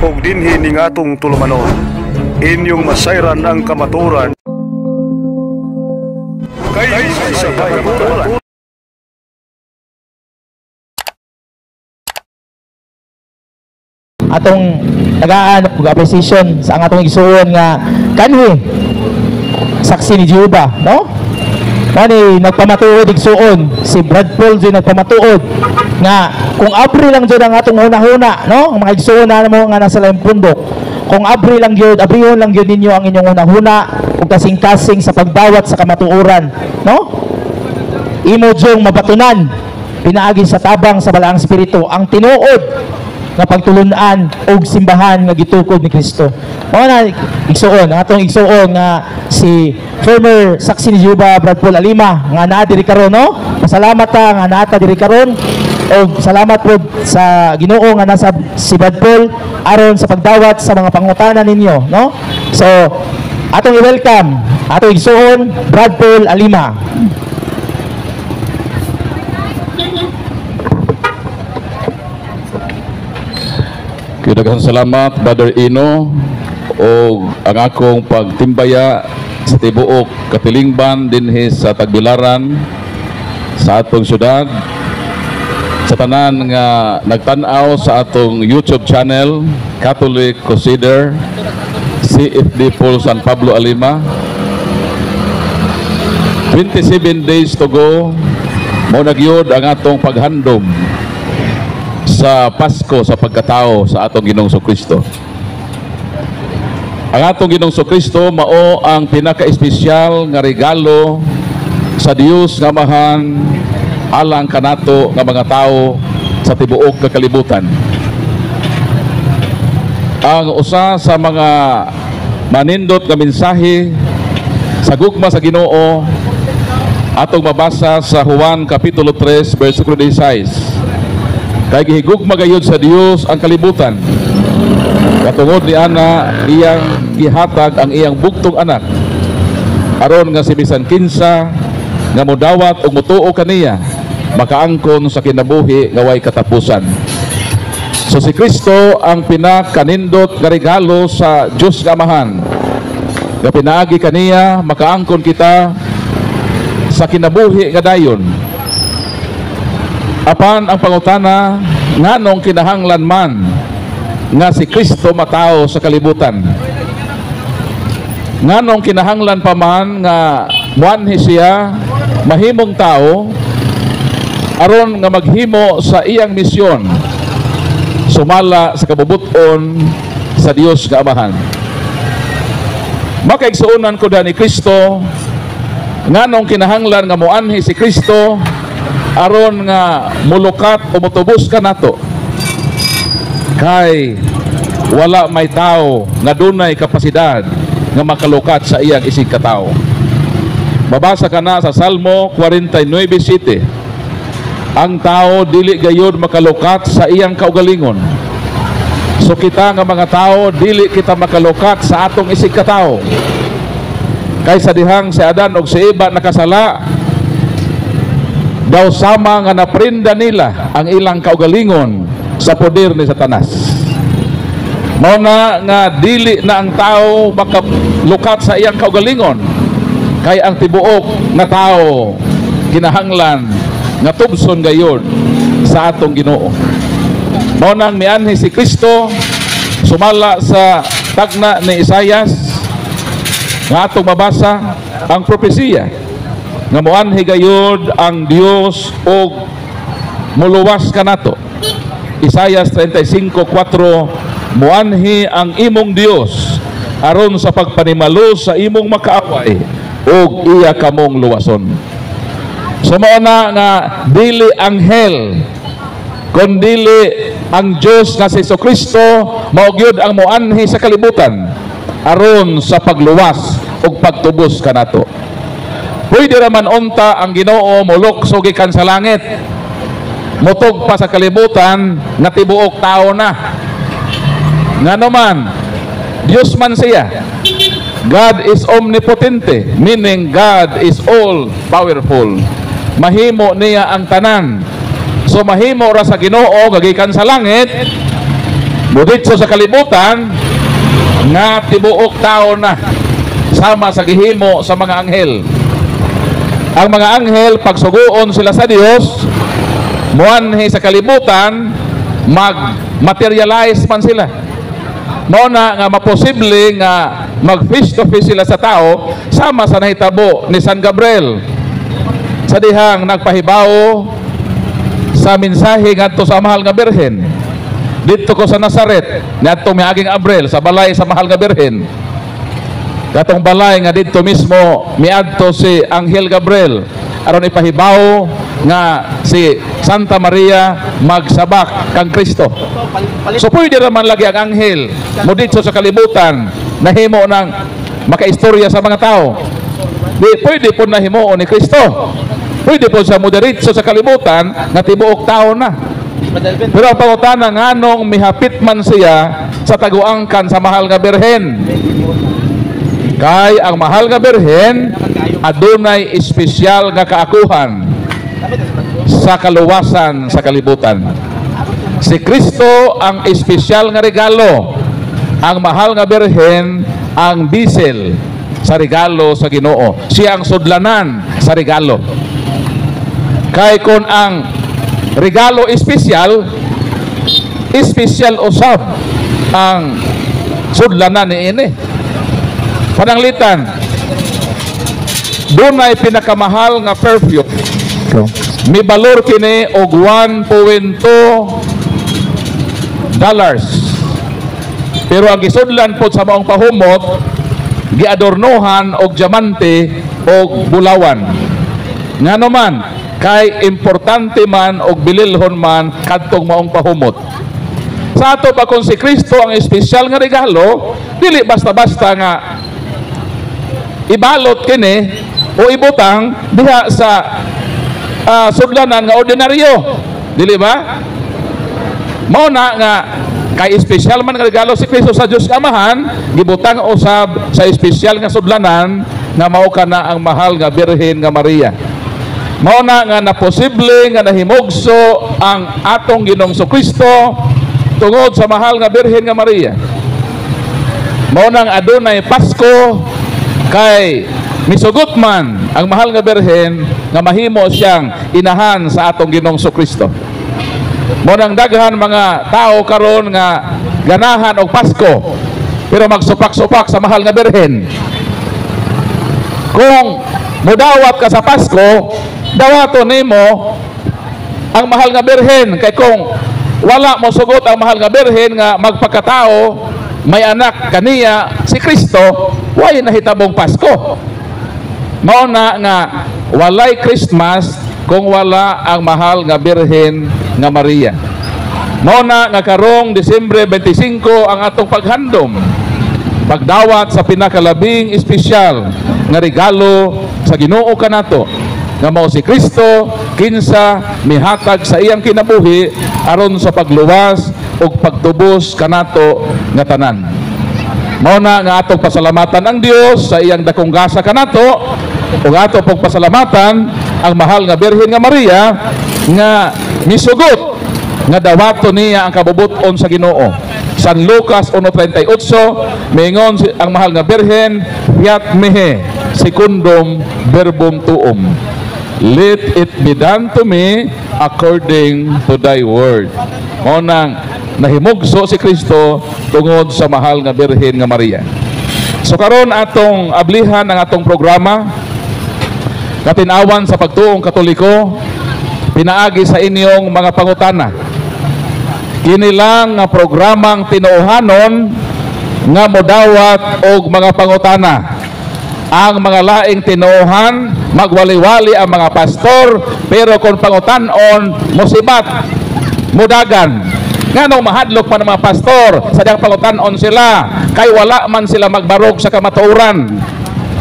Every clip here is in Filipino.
ug dinhi ning atong tulumanon. Inyong masayran ang kamaturan kay sa kamaturan. Atong tagaan ug appreciation sa ang atong igsuon nga kanhi saksi ni Jehovah, no? Kani nagpamatuod igsuon si Brad Paul din nagpamatuod nga kung abri lang jud ang atong hunahuna, no? Ang mga igsuon na mo nga nasa laing pundok. Kung abri lang jud, abrihon lang jud ninyo ang inyong hunahuna ug kasing-kasing sa pagdawat sa kamatuoran, no? Imo jung mabatunan pinaagi sa tabang sa balaang espiritu ang tinuod nga pagtulunan og simbahan nga gitukod ni Kristo. Mao na igsuon, ang atong igsuon nga si former saksi ni Jehovah Brad Paul Alima nga naa diri karon, no? Pasalamat ta nga naa ta diri karon og salamat pod sa Ginoo nga nasa si Brad Paul aron sa pagdawat sa mga pangutana ninyo, no? So atong i-welcome atong igsuon Brad Paul Alima. Daghang salamat Brother Ino o ang akong pagtimbaya sa tibuok katilingban dinhi sa Tagbilaran sa atong syudad, sa tanan nga nagtan-aw sa atong YouTube channel Catholic Crusader CFD Paul San Pablo Alima. 27 days to go mo nagyod ang atong paghandom sa Pasko sa pagkatao sa atong Ginoong Kristo. Ang atong Ginoong Kristo mao ang pinaka-espesyal nga regalo sa Dios nga Amahan alang kanato nga mga tao sa tibuok nga kalibutan. Ang usa sa mga manindot nga mensahe sa gugma sa Ginoo atong mabasa sa Juan kapitulo 3 bersikulo 16. Kay gihigugma gayud sa Dios ang kalibutan. Katungod ni ana iyang gihatag ang iyang bugtong anak aron nga si bisan kinsa nga modawat ug motuo kaniya makaangkon sa kinabuhi nga way katapusan. So si Kristo ang pinakanindot nga regalo sa Dios nga Amahan. Nga pinaagi kaniya makaangkon kita sa kinabuhi nga dayon. Apan ang pangutana nganong kinahanglan man nga si Kristo matao sa kalibutan? Nganong kinahanglan pa man nga muanhi siya mahimong tao aron nga maghimo sa iyang misyon sumala sa kabubuton sa Dios nga Amahan? Makaigsuonan ko da ni Kristo nganong kinahanglan nga muanhi si Kristo aron nga mulukat o motubos ka nato kay wala may tao nga dunay kapasidad nga makalukat sa iyang isig katao. Mabasa ka na sa Salmo 49:7. Ang tao dili gayud makalukat sa iyang kaugalingon. So kita nga mga tao dili kita makalukat sa atong isig katao. Kay sa dihang si Adan ug si Eva nakasala, daw sama nga naprinda nila ang ilang kaugalingon sa poder ni Satanas. Mao na nga dili na ang tao makalukat sa iyang kaugalingon kay ang tibuok na tao kinahanglan nga tubson gayud sa atong Ginoo. Mao nang mianhi si Kristo sumala sa tagna ni Isaias nga atong mabasa ang propesiya nga muanhi gayud ang Dios og muluwas kanato. Isaias 35:4, muanhi ang imong Dios aron sa pagpanimalo sa imong makaaway og iya kamong luwason. So mao na nga dili anghel kundili ang Dios nga si Kristo mao gyud ang muanhi sa kalibutan aron sa pagluwas ug pagtubos kanato. Pwede raman unta ang Ginoo mulukso gikan sa langit, mutog pa sa kalibutan nga tibuok tao na. Ngano man, Dios man siya. God is omnipotente, meaning God is all powerful. Mahimo niya ang tanan. So mahimo ra sa Ginoo gagikan sa langit Buditso sa kalibutan nga tibuok tao na sama sa gihimo sa mga anghel. Ang mga anghel pagsuguon sila sa Dios, muanhi sa kalibutan, mag-materialize man sila. Mao na nga maposible nga mag face to face sila sa tao sama sa nahitabo ni San Gabriel sa dihang nagpahibaw sa mensahe ngadto sa mahal nga Birhen dito ko sa Nazaret ngadto miaging Abril sa balay sa mahal nga Birhen. Katong balay nga dito mismo miadto si Anghel Gabriel aron ipahibaw nga si Santa Maria magsabak kang Kristo. So pwede naman lagi ang anghel mo dito sa kalibutan nahimo ng makaistorya sa mga tao. Di pwede po nahimo ni Kristo. Pwede po sa moderitso sa kalibutan nga tibuok tao na. Pero ang pangutana nganong mihapit man siya sa taguangkan sa mahal nga Birhen. Kay ang mahal nga Birhen adunay espesyal nga kaakuhan sa kaluwasan sa kalibutan. Si Kristo ang espesyal nga regalo, ang mahal nga Birhen ang bisel sa regalo sa Ginoo. Siya ang sudlanan sa regalo. Kay kun ang regalo espesyal usab ang sudlanan niini. Pananglitan, dunay pinakamahal nga perfume. May balor kini og $1.2. Pero ang gisudlan po sa maong pahumot, giadornohan og diamante og bulawan. Ngano man, kay importante man og bililhon man kadtong maong pahumot. Sa ato pa kung si Kristo ang espesyal nga regalo, dili basta-basta nga ibalot kini o ibutang diha sa sudlanan nga ordinaryo, dili ba? Mao na nga kay espesyal man nga regalo si Kristo sa Dios Amahan, gibutang usab sa espesyal nga sudlanan nga mao kana ang mahal nga Birhen nga Maria. Mao na nga naposible nga nahimugso ang atong Ginoong Kristo tungod sa mahal nga Birhen nga Maria. Mao nang adunay Pasko kay misugot man ang mahal nga Birhen nga mahimo siyang inahan sa atong Ginoong Kristo. Mao nang daghan mga tao karon nga ganahan og Pasko pero magsupak-supak sa mahal nga Birhen. Kung mudawat ka sa Pasko, dawaton nimo ang mahal nga Birhen. Kay kung wala mo sugot ang mahal nga Birhen nga magpakatao may anak kaniya si Kristo, way nahitabong Pasko. Mao na nga walay Christmas kung wala ang mahal nga Birhen nga Maria. Mao na nga karong Disyembre 25 ang atong paghandom, pagdawat sa pinakalabing espesyal nga regalo sa Ginoo kanato nga mao si Kristo kinsa mihatag sa iyang kinabuhi aron sa pagluwas ug pagtubos kanato nga tanan. Mao na nga atong pasalamatan ang Dios sa iyang dakong gasa kanato ug ato pong pasalamatan ang mahal nga Birhen nga Maria nga misugot nga dawaton niya ang kabubuton sa Ginoo. San Lucas 1:38 mingon ang mahal nga Birhen, "Fiat mihi secundum verbum tuum." Let it be done to me according to thy word. Mao nang nahimugso si Kristo tungod sa mahal nga Birhen nga Maria. So karon atong ablihan ang atong programa katinawan sa pagtuong Katoliko, pinaagi sa inyong mga pangutana. Kini lang nga programang tinuohanon nga modawat og mga pangutana. Ang mga laing tinuohan magwali-wali ang mga pastor, pero kung pangutan-on musibat mudagan. Nganong mahadlok pa ng mga pastor sa diyang pangutan-on sila kay wala man sila magbarog sa kamatuoran.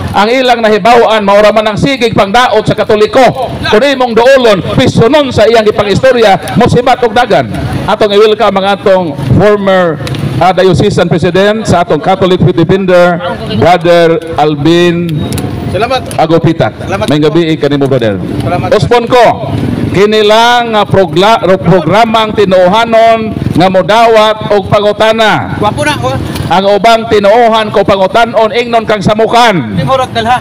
Ang ilang nahibawan maura man ang sigig pangdaot sa Katoliko. Kung imong doolon pisunon sa iyang ipang-istorya musibat og dagan. Atong i-welcome ang atong former diocesan president sa atong Catholic Faith Defender, Brother Alvin Agopita. May gabi kanimo, brother. Uspon ko kini lang nga programang tinuohanon nga modawat og pangutana. Wapo na ko. Ang ubang tinuohan ko pangutanon ingnon kang samukan. Di mo rag dalha.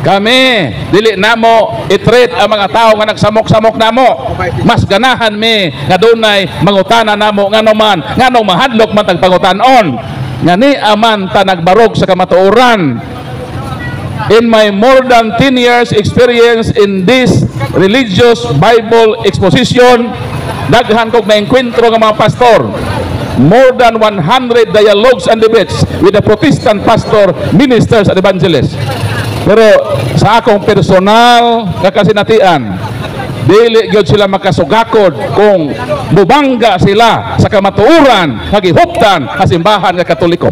Kami dili namo i-treat ang mga tao nga nagsamok-samok namo. Mas ganahan mi nga dunay mangutana namo nganong mahadlok man tag pangutanon. Nga ni aman ta nagbarog sa kamatuoran. In my more than 10 years experience in this religious Bible exposition, daghan kog na-enkwentro nga mga pastor. More than 100 dialogues and debates with the Protestant pastor, ministers and evangelists. Pero sa akong personal nga kasinatian, dili gyud sila makasugakod kung mubangga sila sa kamatuoran nga gihuptan sa simbahan nga Katoliko.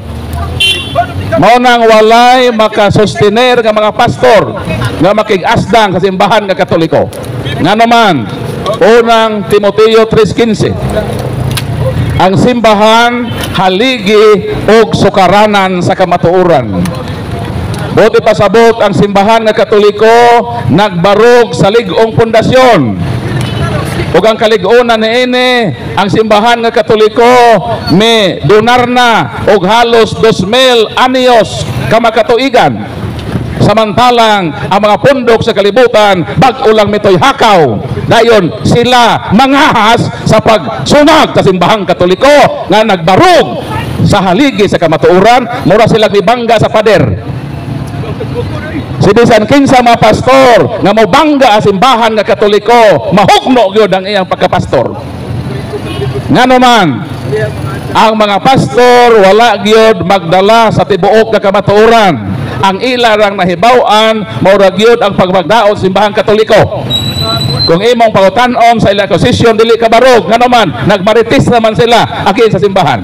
Mao nang walay makasustener nga mga pastor nga makig-asdang sa simbahan nga Katoliko. Ngano man, unang Timoteo 3:15, ang simbahan haligi og sukaranan sa kamatuoran. Buti pasabot ang simbahan nga Katoliko nagbarog sa lig-ong pundasyon. Ug ang kalig-unan niini, ang simbahan nga Katoliko may donar na og halos 2,000 anyos kamakatuigan. Samantalang ang mga pundok sa kalibutan bag-o lang mitoy hakaw. Dayon sila mangahas sa pagsunag sa simbahang Katoliko nga nagbarog sa haligi sa kamatuoran, mura sila mibangga sa pader. Si bisan kinsa mga pastor nga mobangga ang simbahan nga Katoliko, mahugno gyud ang iyang pagkapastor. Ngano man, ang mga pastor wala gyud magdala sa tibuok nga kamatuoran. Ang ilarang nahibaw-an mao ra gyud ang pagmagdaot sa simbahan Katoliko. Kung imong pangutanon sa ilang posisyon dili ka barog, ngano man nagmaritis naman sila aki sa simbahan.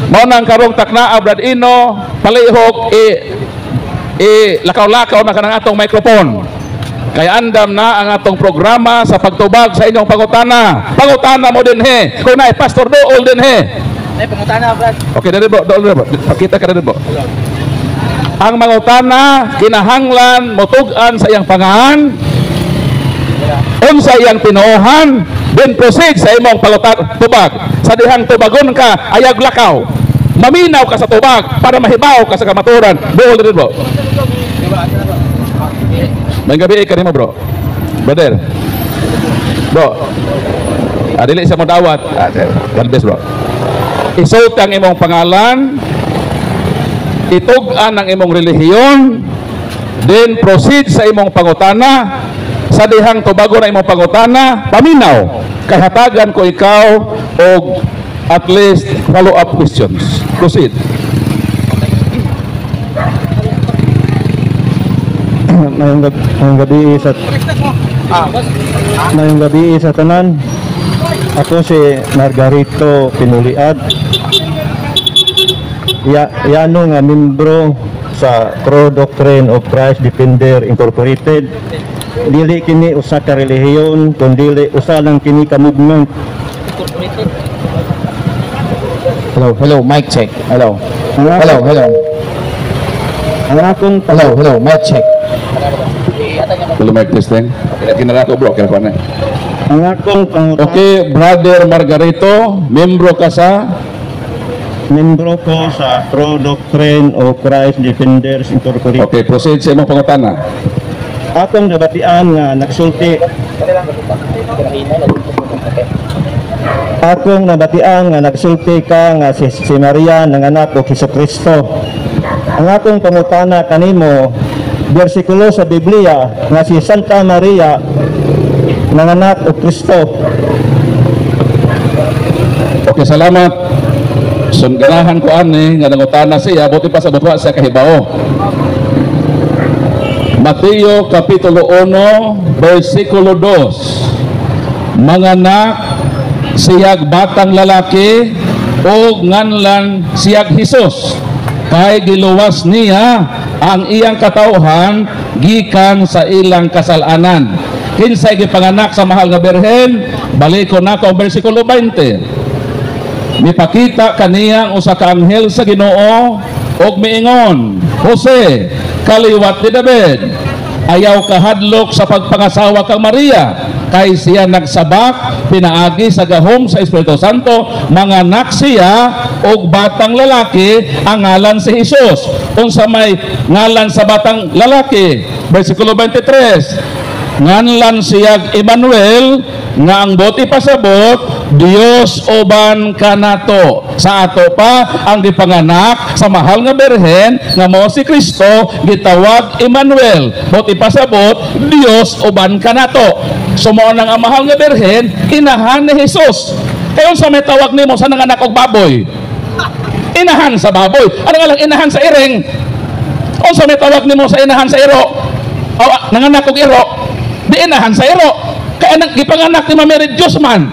Mao nang karong taknaa Brad Ino, palihok lakaw-lakaw na kanang atong microphone. Kaya andam na ang atong programa sa pagtubag sa inyong pangutana. Pangutana mo din he. Kung na Pastor Dool din he. Ay pangutana Brad. Okay, dali bro, Dool bro. Pakita ka dali bro. Ang mangutana kinahanglan motugan sa iyang pangahan. Unsa iyang tinuohan, then proceed sa imong tubag. Sa dihang tubagon ka ayag lakaw. Maminaw ka sa tubag para mahibaw ka sa kamaturan. Dool din bro. May gabi ka mo bro. Brother. Bro. Dili sa mo dawat. Galbes bro. Isult ang imong pangalan. Itugan ang imong relihiyon. Then proceed sa imong pangutana. Sa dihang tubago na imong pangutana, paminaw. Kahatagan ko ikaw og at least follow-up questions. Proceed. Ngayong gabi sa tanan, ako si Margarito Pinuliad, yano nga membro sa True Doctrine of Christ Defender Incorporated. Dili kini usa ka relihiyon, kundi usa lang kini ka movement. Hello, mic check. Hello. Ang akong Hello, mic check. Hello, mic testing. Kinara ko bro, kaya ko na. ang akong pangutana, Okay, Brother Margarito, membro ka sa membro ko sa True Doctrine of Christ Defenders Incorporated. Okay, proceed sa imong pangutana. Akong nabatian nga nagsulti. Akong nabatian nga nagsulti ka nga si Maria nanganak og Hesukristo. Ang akong pangutana kanimo, bersikulo sa Biblia nga si Santa Maria nanganak og Kristo. Okay, salamat. Sundanahan ko ani nga nangutana siya, buti pa sa butwa sa kahibao. Mateo Kapitulo 1, versikulo 2. Manganak siyag batang lalaki o nganlan siyag Hesus, kay giluwas niya ang iyang katauhan gikan sa ilang kasalanan. Kinsay gipanganak sa mahal nga berhen, balikon nato ang versikulo 20. Mipakita kaniyang usa ka anghel sa Ginoo og miingon, Jose, kaliwat ni David, ayaw kahadlok sa pagpangasawa kang Maria, kay siya nagsabak pinaagi sa gahom sa Espiritu Santo, manganak siya og batang lalaki, ang ngalan si Jesus. Unsa may ngalan sa batang lalaki? Versikulo 23, nganlan siya Emmanuel, nga ang boti pasabot, Dios uban kanato. Sa ato pa ang gipanganak sa mahal nga berhen nga mao si Kristo, gitawag Emmanuel. Boti pasabot, Dios uban kanato. Sumo nang ang mahal nga berhen, inahan ni Jesus. Kayon sa may tawag nimo sa nanganak og baboy, inahan sa baboy. Ano nga lang inahan sa iring? Unsa may tawag nimo sa inahan sa iro? O nanganak og iro, di inahan sa iro. Kaya nang gipanganak ni Mary Diyos man,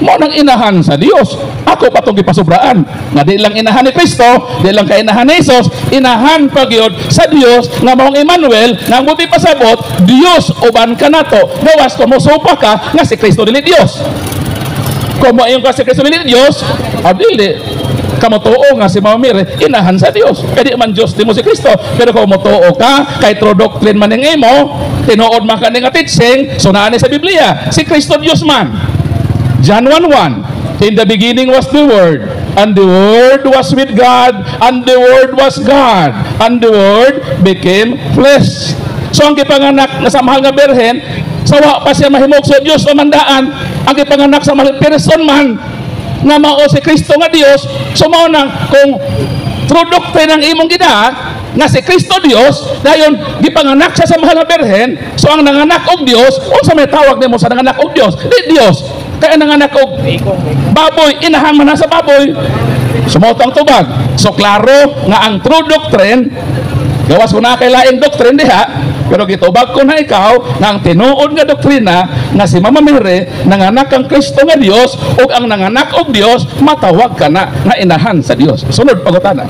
mo nang inahan sa Dios. Ako pa itong gipasubraan nga di lang inahan ni Kristo, di lang ka inahan ni Jesus, inahan pagyod sa Dios nga maong Emmanuel, nga ang buti pasabot, Dios uban ka nato. Gawas ko mo supa ka nga si Kristo dili Dios. Kung mo ayon ka si Kristo dili Dios, dili kamo tuo nga si Mama Mary inahan sa Dios. Kaya di man Dios di mo si Kristo, pero kung mo tuo ka kay true doctrine man ning imo, tinuod man ka ning teaching, so naa ni sa Biblia si Kristo Dios man. John 1:1, in the beginning was the Word, and the Word was with God, and the Word was God, and the Word became flesh. So ang gipanganak na sa mahal nga berhen, sawa pa siya mahimog sa Dios o mandaan, ang gipanganak sa mahal person man nga mao si Kristo nga Dios. So mao nang kung true doctrine ang imong gina nga si Kristo Dios, dayon gipanganak siya sa mahal nga berhen, so ang nanganak og Dios, unsa may tawag nimo sa nanganak og Dios? Di Dios. Kaya nanganak og baboy, inahan man na sa baboy. Sumotang tubag. So klaro nga ang true doctrine, gawas ko na kay laing doctrine diha, pero gitubag ko na ikaw nga ang tinuod nga doktrina nga si Mama Mary nanganak ang Kristo nga Dios, ug ang nanganak og Dios matawag ka na nga inahan sa Dios. Sunod pangutana.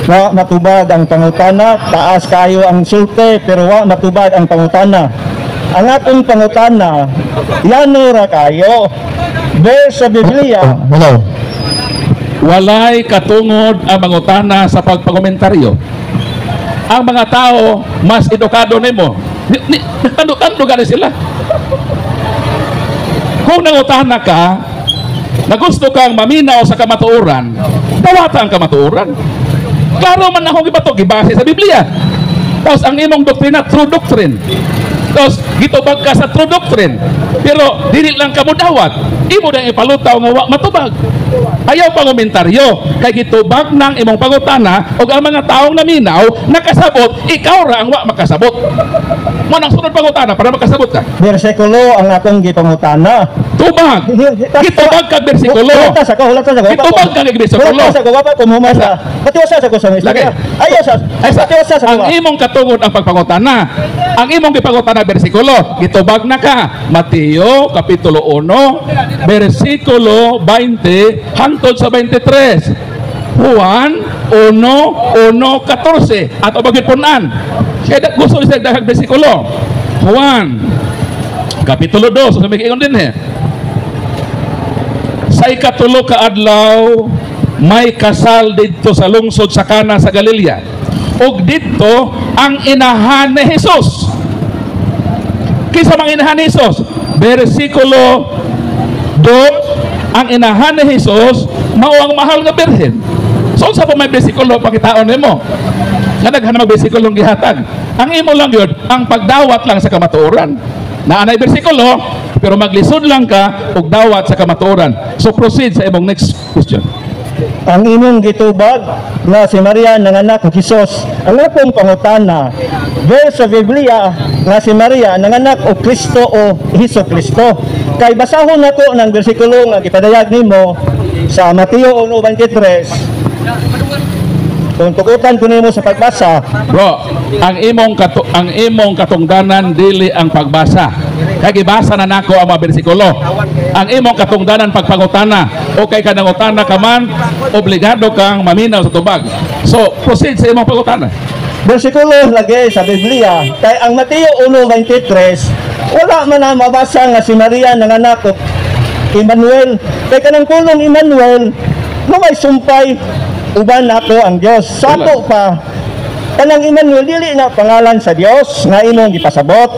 Wa matubag ang pangutana, taas kayo ang sulti pero wa matubag ang pangutana. Ang atong pangutana, yano ra kayo. Verse sa Biblia. Hello. Walay katungod ang pangutana sa pagpakomentaryo. Ang mga tao mas edukado nimo. Tando-tando gani sila. Kung nangutana ka, na gusto kang maminaw sa kamatuoran, dawata ang kamatuoran. Klaro man akong ibato, gibase sa Biblia. Tapos ang imong doktrina, true doctrine. Tapos gitubag ka sa true doctrine, pero dili lang ka mo dawat, imo dang ipalutaw nga wa matubag. Ayaw pangomentaryo kay gitubag nang imong pangutana ug ang mga taong naminaw nakasabot, ikaw ra ang wa makasabot. Mo nang sunod pangutana para makasabot ka. Bersikulo ang akong gipangutana. Tubag. Gitubag ka bersikulo. Hulata sa ko. Gitubag ka ng bersikulo. Hulata sa ko pa kumumasa. Patiwasa sa ko sa istorya. Ayaw sa. Patiwasa sa ko. Ang imong katungod ang pagpangutana. Ang imong gipangutana bersikulo, gitubag na ka. Mateo kapitulo 1, bersikulo 20 hangtod sa 23. Juan 1:14 at bagid punan. Kaya gusto siya daghang bersikulo. Juan kapitulo 2, so may ingon din sa ikatulo ka adlaw may kasal didto sa lungsod sa Kana sa Galilea, ug didto ang inahan ni Jesus. Kisa mang inahan ni Jesus? Bersikulo 2, ang inahan ni Jesus mao ang mahal nga berhen. So sa po may bersikulo pakitaon nimo nga daghan mag bersikulong gihatag. Ang imo lang yun ang pagdawat lang sa kamatuoran. Naanay bersikulo pero maglisod lang ka og dawat sa kamatuoran. So proceed sa imong next question. Ang imong gitubag na si Maria nanganak og Hesus. Ang akong pangutana, verse sa Biblia nga si Maria nanganak og Kristo o Hesus Kristo. Kay basahon nato ng bersikulo nga gipadayag nimo sa Mateo 1:23. Kung tugutan ko nimo sa pagbasa, bro, ang imong katungdanan dili ang pagbasa. Kay gibasa na nako ang mga bersikulo. Ang imong katungdanan pagpangutana, o kay kanang utana ka man, obligado kang maminaw sa tubag. So, proceed sa imong pangutana. bersikulo lagi sa Biblia. Kay ang Mateo 1:23, wala man na mabasa nga si Maria nanganak og Emmanuel. Kay kanang kulong Emmanuel, may sumpay uban nato ang Dios. Sa ato pa kanang Emmanuel dili na pangalan sa Dios nga imong gipasabot.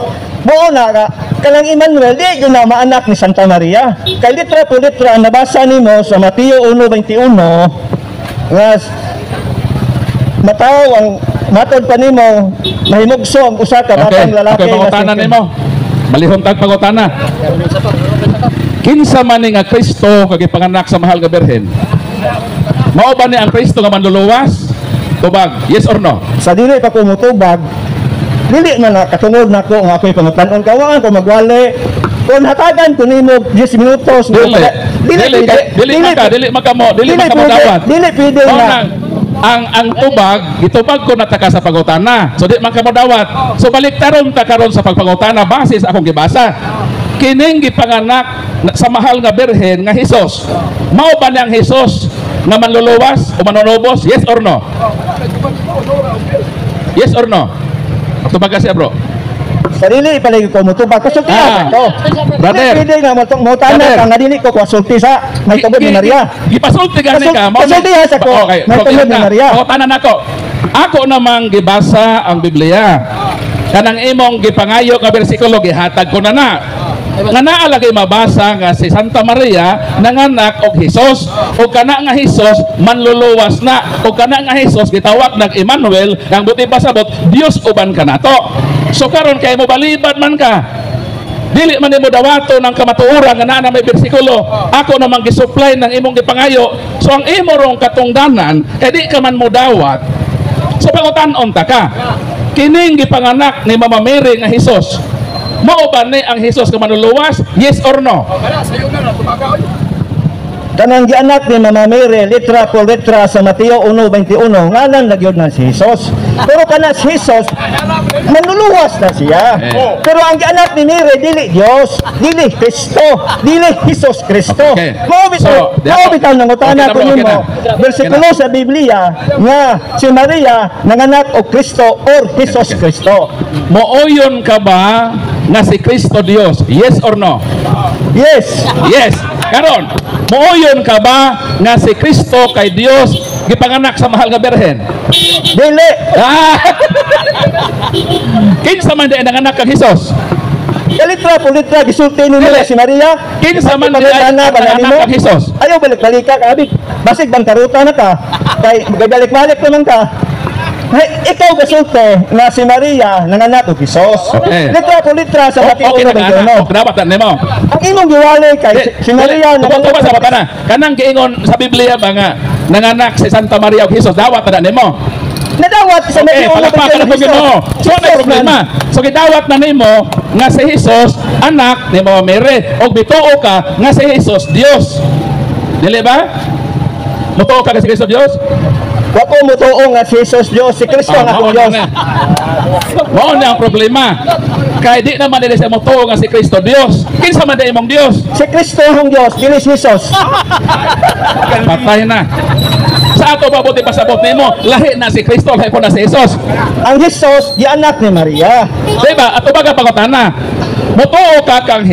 Buo na ka kanang Emmanuel di gyud na maanak ni Santa Maria. Kay litra po litra ang nabasa nimo sa Mateo 1:21 nga mataw ang matod pa nimo mahimugso ang usa ka batang lalaki. Okay, pangutana nimo. Malihong tag pangutana. Kinsa man ni nga Kristo kag ipanganak sa mahal nga Birhen? Mao ba ni ang Kristo nga manluluwas? Tubag, yes or no? Sa dili pa ko mutubag, dili man na katungod nako nga ako'y pangutanon kawaan ko magwali. Kung hatagan ko nimo 10 minutos, Dili makamo dawat. Dili pwede na. Ang tubag, gitubag ko na taka sa pangutana. So di man kamo dawat. So baliktaron ta karon sa pagpangutana base sa akong gibasa. Kining gipanganak sa mahal nga Birhen nga Hesus. Mao ba niyang Hesus nga manluluwas o manunubos? Yes or no? Yes or no? Tubag siya, bro. Sarili palagi ko mutubag kasulti ako. Brother, pwede nga mutana ka nga dili ko kasulti sa may tubod ni Maria. Gipasulti gani ka. Kasulti sa ko. Okay, May tubod ni Maria. Pangutanan nako. Ako namang gibasa ang Biblia. Kanang imong gipangayo nga bersikulo gihatag ko na. Nga naalagay mabasa nga si Santa Maria nanganak og Hesus o kana nga Hesus manluluwas na o kana nga Hesus gitawag nag Emmanuel ang buti pasabot Dios uban kanato. So karon kay mo balibad man ka dili man nimo dawato ng kamatuoran nga naa na may bersikulo ako namang gisupply ng imong gipangayo so ang imo rong katungdanan di ka man mo dawat so pangutan-on ta ka kining gipanganak ni Mama Mary nga Hesus mao ba ni ang Hesus nga manluluwas? Yes or no? Kanang gianak ni Mama Mary litra por litra sa Mateo 1:21 ngalan na gyud na si Hesus. Pero kana si Hesus manluluwas na siya. Pero ang gianak ni Mary dili Dios, dili Kristo, dili Hesus Kristo. Mao bitaw nangutana ko nimo. Bersikulo sa Biblia nga si Maria nanganak og Kristo or Hesus Kristo. Mooyon ka ba nga si Kristo Dios? Yes or no? Yes. Yes. Karon, mooyon ka ba nga si Kristo kay Dios gipanganak sa mahal nga Birhen? Dili. Kinsa man di nanganak kang Hesus? Litra po litra gisulti ni si Maria. Kinsa man di nanganak kang Hesus? Ayaw balik-balik ka abig. Basig bang karuta na ka. Kay balik-balik naman ka. Hey, ikaw gasulti na si Maria nanganak og Hesus. Litra po litra sa Mateo 1:21. Dapat na nimo. Ang imong giwali kay si Maria nanganak sa bata na. Kanang giingon sa Biblia ba nga nanganak si Santa Maria og Hesus dawat na nimo. Nadawat sa Mateo 1:21. So na problema. So gidawat na nimo nga si Hesus anak ni Mama Mary og bituo ka nga si Hesus Dios. Dili ba? Mutuo ka si Kristo Dios? Wako mutuo nga si Jesus Dios, si Kristo nga akong Dios. Mao na ang problema. Kay di naman dili sa mutuo nga si Kristo Dios. Kinsa man di imong Dios? Si Kristo ang Dios, dili si Jesus. Patay na. Sa ato ba buti pasabot nimo? Lahi na si Kristo, lahi po na si Jesus. Ang Jesus di anak ni Maria. Diba? Ato ba pangutana? Mutuo ka kang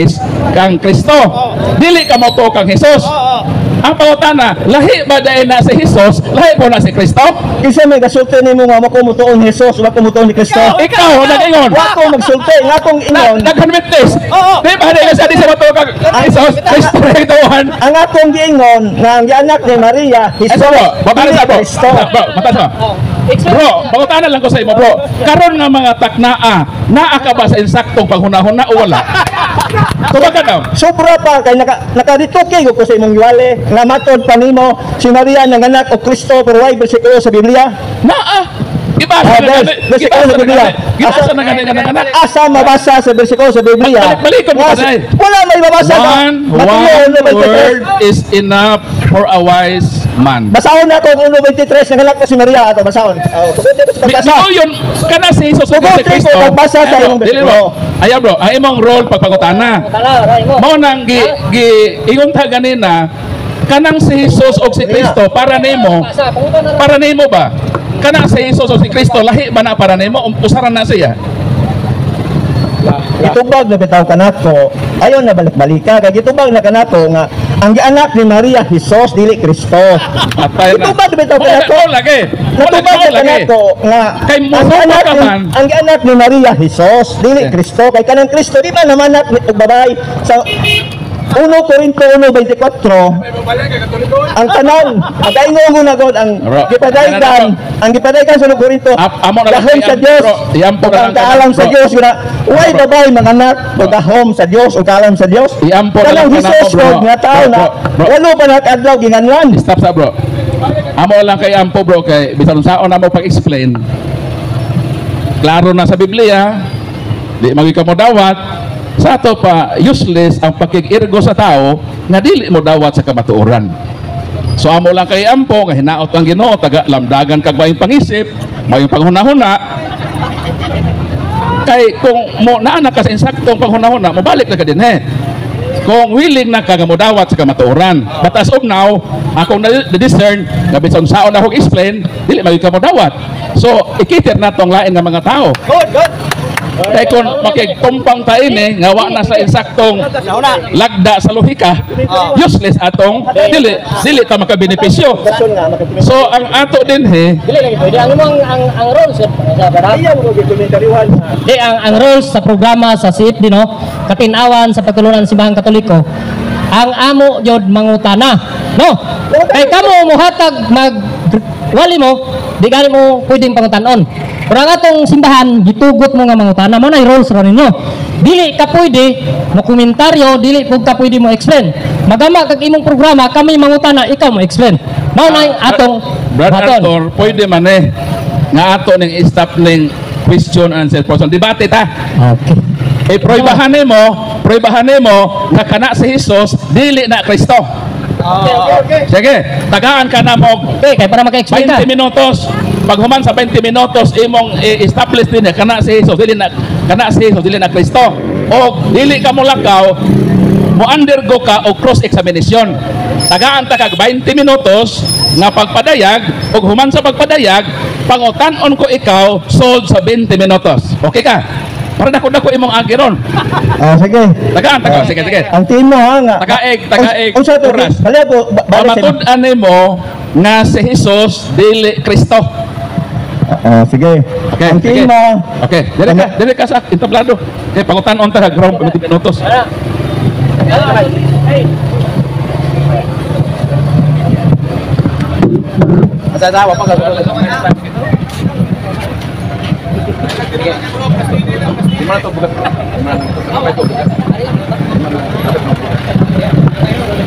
Kristo. Dili ka mutuo kang Jesus. Ang pangutana, lahi ba dahil na si Jesus, lahi po na si Kristo? Kasi may gasulti nimo nga wako mutuon ni Jesus, wako mutuon ni Kristo. Ikaw, nag-ingon. Wako magsulti, nga akong ingon. Nag-convictis. Di ba dahil sa di sa mutuo kang Jesus, Kristo na ituhan? Ang akong giingon nga ang anak ni Maria, Jesus, dili Kristo. Bro, pangutanan lang ko sa imo, bro. Karon nga mga taknaa, naa ka ba sa insaktong panghunahuna o wala? Tubagan daw. Sobra pa kay nakarituki ko sa imong giwali nga matod pa nimo si Maria nanganak og Kristo pero way bersikulo sa Biblia. Naa. Ibasa na Biblia. Gibasa na ganyan nanganak. Asa mabasa sa bersikulo sa Biblia? Balikon mo kanay. Wala may mabasa. One word is enough for a wise man. Basahon na ko 1:23 nanganak ko si Maria ato basahon. Bitaw yun kana si Jesus Kristo. Pagbasa sa imong bersikulo. Ayaw bro, ang imong role pagpangutana. Mao nang ingon ta ganina kanang si Jesus o si Kristo para nimo ba? Kanang si Jesus o si Kristo lahi ba na para nimo usaran na siya? Itubag na bitaw kanato ayon na balik-balika kay gitubag na kanato nga ang anak ni Maria Hesus dili Kristo. Patay na. Itubag bitaw Wala kanako. ko lagi. Natubag Wala ka lagi. kanako nga Kay musupa ka man. ang anak ni Maria Hesus dili Kristo kay kanang Kristo di ba naman anak ng babae sa 1 Corinto 1:24 ang tanan ang kaingon mo na God ang Bro, gipadaykan sa 1 Corinto Amo na lang gahom kay sa Dios bro. Iampo na lang ang kaalam kay sa bro. Dios gina way babae manganak o gahom sa Dios o kaalam sa Dios Iampo na lang kanang kanako, Hesus bro. God nga tao Bro, na bro. walo pa nakadlaw ginganlan. Stop sa bro. Amo lang kay ampo bro kay bisan saon na mo pag-explain. Klaro na sa Biblia, di magi ka mo dawat. Sa ato pa useless ang pakig-irgo sa tao nga dili mo dawat sa kamatuoran. So amo lang kay ampo nga hinaot ang Ginoo taga lamdagan kag maayong pangisip, maayong panghunahuna. Kay kung mo naa ka sa insaktong panghunahuna, mobalik na ka din kung willing na ka nga modawat sa kamatuoran. But as of now, akong na-discern na bisan saon na akong explain, dili magi ka modawat. So ikiter na tong lain nga mga tao. Good. Kaya kung makigtumpang tayo nga wa na sa insaktong lagda sa lohika, useless atong dili ta makabenepisyo. So ang ato din Dili lagi pwede ang imong ang rules sa barang. Di ang rules sa programa sa CFD no, katinawan sa pagtulunan ng Simbahang Katoliko. Ang amo jud mangutana, no? Kay kamo mohatag wali mo, di gani mo pwedeng pangutanon. Pero ang atong simbahan, gitugot mo nga mangutana mo na rules ron ninyo. Dili ka pwede mo komentaryo, dili pud ka pwede mo explain. Magama kag imong programa, kami mangutana, ikaw mo explain. Mao na yung atong Brad baton. Arthur, pwede man nga ato ning stop ning question and answer portion. Debate ta. Okay. Proibahan mo nga kana si Jesus dili na Kristo. Sige, tagaan ka na mo Okay, kaya para maka-explain ka. 20 minutos. Pag human sa 20 minutos imong establish din kana si Jesus dili na Kristo. O dili ka mo lakaw mo undergo ka og cross examination. Tagaan ta kag 20 minutos nga pagpadayag ug human sa pagpadayag pangutan-on ko ikaw sold sa 20 minutos. Okay ka? Para dako imong agiron. Sige. Tagaan sige. Ang team mo ha nga. Tagaeg. Unsa to? Oras. Kaliya po Pamatud-an mo nga si Jesus dili Kristo. Sige. Okay, Ang team sige. mo. Okay, dili ka sa entablado. Okay, pangutan-on ta ground 20 minutos.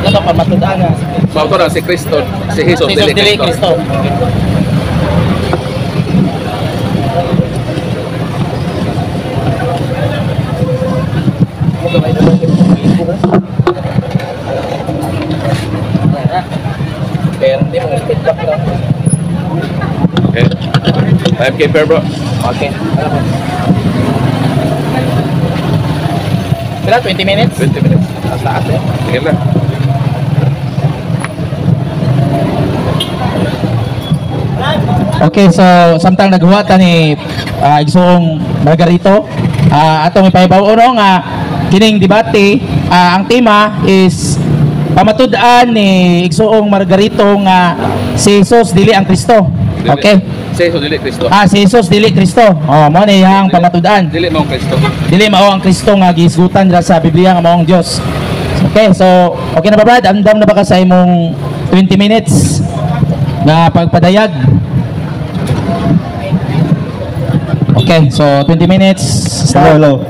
Ito pamatudan nga. So auto na si Kristo, si Jesus dili Kristo. Pero hindi mo feedback lang. Okay. Timekeeper bro. Okay. Kailan 20 minutes? 20 minutes. Sa taas eh. Sige lang. Okay, so samtang naghuwa ta ni Igsoong Margarito, atong ipahibaw no nga kining debate, ang tema is pamatud-an ni Igsoong Margarito nga si Jesus dili ang Kristo. Okay? Si Jesus dili Kristo. Si Jesus dili Kristo. Mo ni yang pamatud-an. Dili mo Kristo. Dili mao ang Kristo nga gihisgutan dira sa Biblia nga mao ang Dios. Okay, so okay na ba Brad? Andam na ba ka sa imong 20 minutes na pagpadayag? Okay, so 20 minutes. Start. Hello.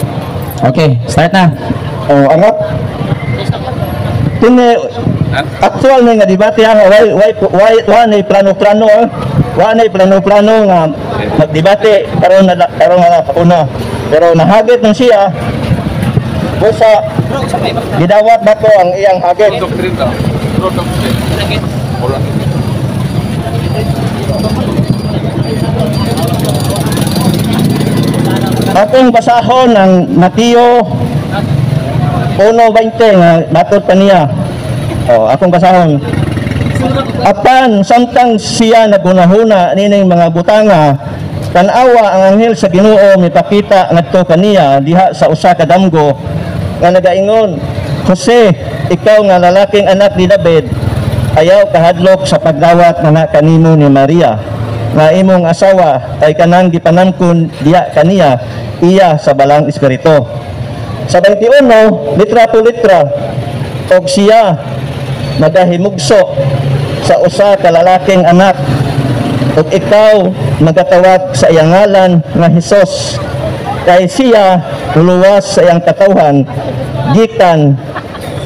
Okay, start na. Anak. Kini actual nga debate ang why na plano-plano wa na plano-plano nga magdebate karon nga una. Pero nahagit nung siya busa gidawat ba ko ang iyang hagit. Doktrin daw. Doktrin. Atong basahon ng Mateo 1:20 nga matod pa niya. Akong basahon. Apan samtang siya nagunahuna nining mga butanga, tan-awa ang anghel sa Ginoo mipakita ngadto kaniya diha sa usa ka damgo nga nagaingon, Jose, ikaw nga lalaking anak ni David, ayaw kahadlok sa pagdawat nga kanimo ni Maria, nga imong asawa ay kanang gipanamkon diya kaniya iya sa balang espiritu. Sa 21, litra po litra, og siya nagahimugso sa usa ka lalaking anak, ug ikaw magatawag sa iyang ngalan nga Hesus, kay siya luwas sa iyang katawhan gikan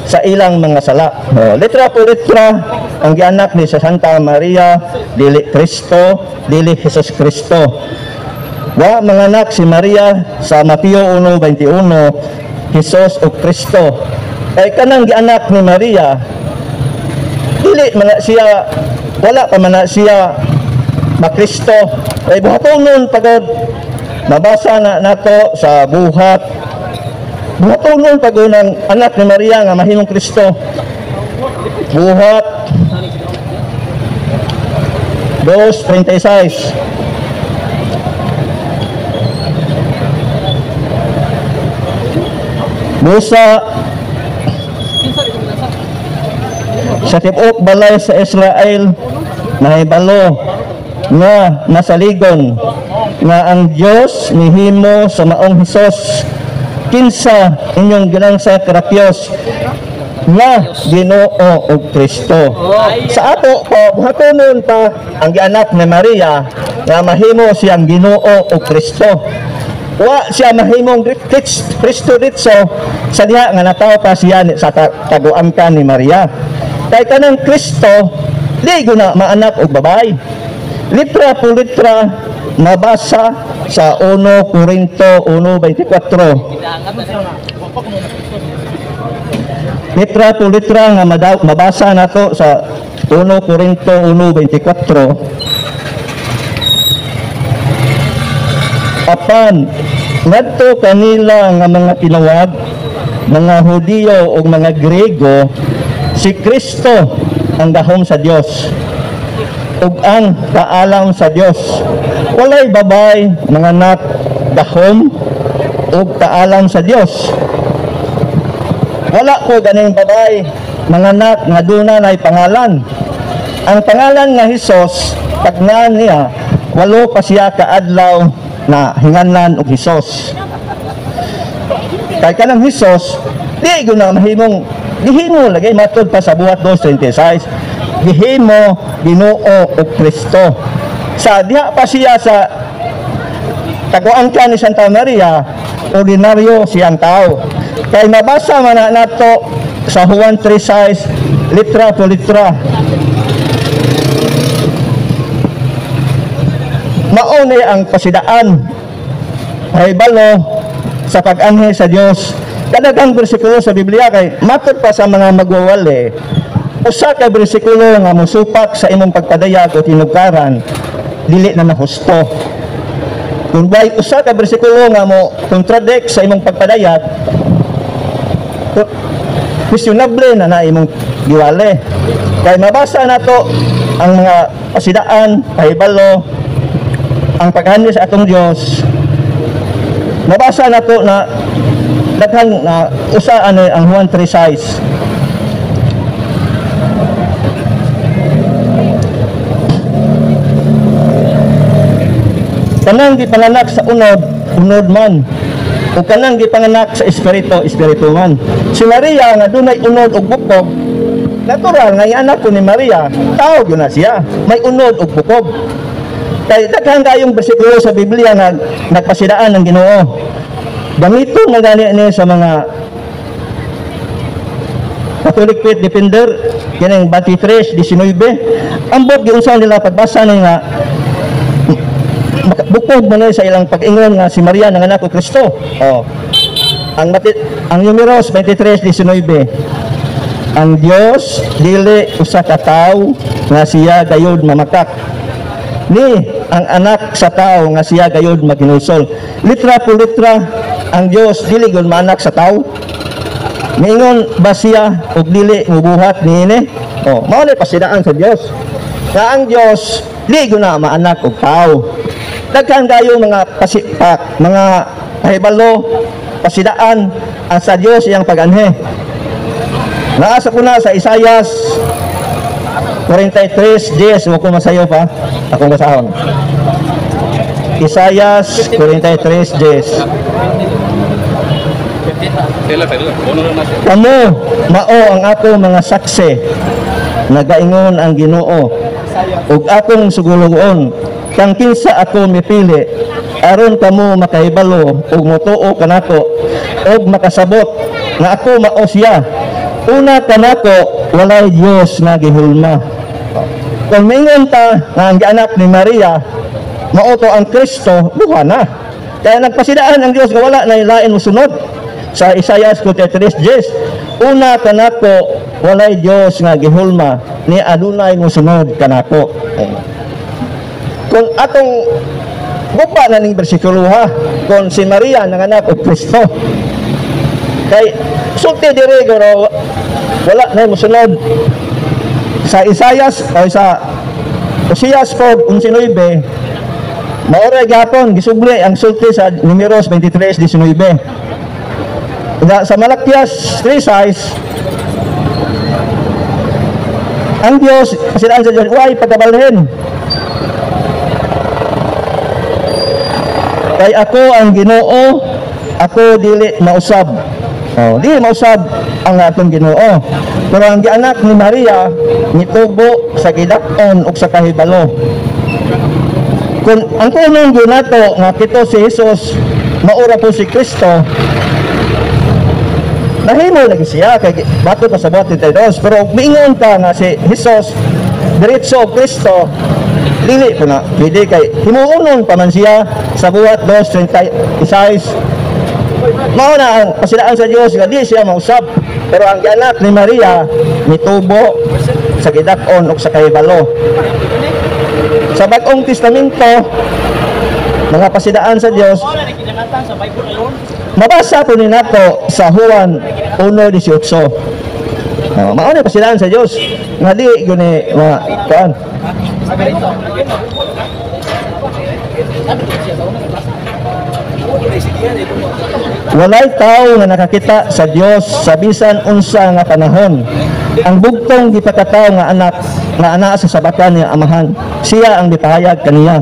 sa ilang mga sala. Litra po litra, ang gianak ni sa Santa Maria, dili Kristo, dili Jesus Kristo. Wa manganak si Maria sa Mateo 1:21, Jesus o Kristo. Kay kanang gianak ni Maria, dili man siya, wala pa man siya makristo. Kay buhatonon pagod mabasa na nato sa buhat, buhatonon pagod ng anak ni Maria nga mahimong Kristo. Buhat 2:36. Musa sa tibok balay sa Israel nahibalo nga nasaligon nga ang Dios nihimo sa maong Hesus kinsa inyong ginangsa karakyos nga Ginoo og Kristo. Sa ato po buhatonon pa ang gianak ni Maria nga mahimo siyang Ginoo og Kristo. Wa siya mahimong Kristo ditso sa diha nga natawo pa siya sa taguamkan ni Maria. Kay kanang Kristo di guna maanak og babae. Litra po litra nabasa sa 1 Corinto 1:24. Litra po litra nga mabasa nato sa 1 Corinto 1:24. Apan ngadto kanila nga mga tinawag, mga Hudiyo o mga Grego, si Kristo ang gahom sa Dios ug ang kaalam sa Dios. Walay babay mga anak gahom ug kaalam sa Dios. Wala ko ganing babay mga anak nga dunay pangalan. Ang pangalan nga Hesus tagnan niya walo pa siya kaadlaw na hinganlan og Hesus. Kay kanang Hesus di guna mahimong gihimo lagi matud pa sa buhat 2:26, gihimo Ginoo og Kristo. Sa diha pa siya sa taguangkan ni Santa Maria, ordinaryo siyang tao. Kay mabasa man nato sa Juan 3:6, litra po litra. Mauni ang pasidaan ay balo sa pag-anhi sa Dios. Kadagang bersikulo sa Biblia kay matud pa sa mga magwawali, usa ka bersikulo nga mosupak sa imong pagpadayag o tinugaran dili na nahusto. Kung bay usa ka bersikulo nga mo contradict sa imong pagpadayag, questionable na imong giwali. Kay mabasa nato ang mga pasidaan ay balo ang pag-anhi sa atong Dios. Nabasa nato na daghang na usa ang Juan 3:6. Kanang gipanganak sa unod man, o kanang gipanganak sa espiritu man. Si Maria nga dunay unod og bukog, natural nga anak ko ni Maria, tao gyud na siya, may unod og bukog. Kay daghang kayong bersikulo sa Biblia nga nagpasidaan ng Ginoo. Gamiton nga gani ni sa mga Catholic Faith Defender kining 23:19. Ambot giunsa nila pagbasa ni nga bukod man sa ilang pag-ingon nga si Maria nga anak ko Kristo. Ang Numeros 23:19. Ang Dios dili usa ka tawo nga siya gayud mamakak, ni ang anak sa tao nga siya gayud maginulsol. Litra po litra, ang Dios dili gud maanak sa tao. Mingon ba siya og dili mubuhat niini? Mao ni pasidaan sa Dios. Nga ang Dios dili gud na maanak og tao. Daghan kayo mga pasipak, mga pahibalo, pasidaan ang sa Dios iyang pag-anhi. Naasa ko na sa Isayas 43:10. Huwag ko masayo pa. Akong basahon. Isayas 43:10. Kamu mao ang ako mga saksi, nagaingon ang Ginoo, ug akong sugulugon, kang kinsa ako mipili, aron kamo makahibalo ug motuo kanako, ug makasabot nga ako mao siya. Una kanako, walay Dios nga gihulma. Kung mingon ta nga ang anak ni Maria mao to ang Kristo, buha na. Kaya nagpasidaan ang Dios nga wala na lain mosunod. Sa Isayas 43:10, una kanako walay Dios nga gihulma, ni adunay mosunod kanako. Kung atong bupa na ning bersikulo ha, kung si Maria nanganak og Kristo, kay sulti diri guro wala na mosunod. Sa Isayas o sa Osias 4:19, maoray gapon gisugli ang sulti sa Números 23:19. Sa Malakias 3:6, ang Diyos, kasidaan sa Diyos, huwag pagkabalhin. Kay ako ang Ginoo, ako dili mausab. Dili mausab ang atong Ginoo. Pero ang gianak ni Maria, nitubo sa gidakon ug sa kahibalo. Kung ang tunong ginato nga kito si Jesus, maura po si Kristo, nahimo lagi siya kay bato pa sa buhat ni Tedos, pero miingon ka nga si Jesus diretso Kristo, dili po na pwede kay himuunon pa man siya sa buhat 2:36. Mao na ang pasilaan sa Dios nga di siya mausab, pero ang anak ni Maria nitubo sa gidakon ug sa kahibalo. Sa Bagong Testamento, mga pasidaan sa Dios, mabasa po ni nato sa Juan 1:18. Mao ni pasilaan sa Dios nga di guni mga kuan. Walay tao nga nakakita sa Dios sa bisan unsa nga panahon. Ang bugtong gipakataw nga anak sa sabatan ni amahan, siya ang gipahayag kaniya.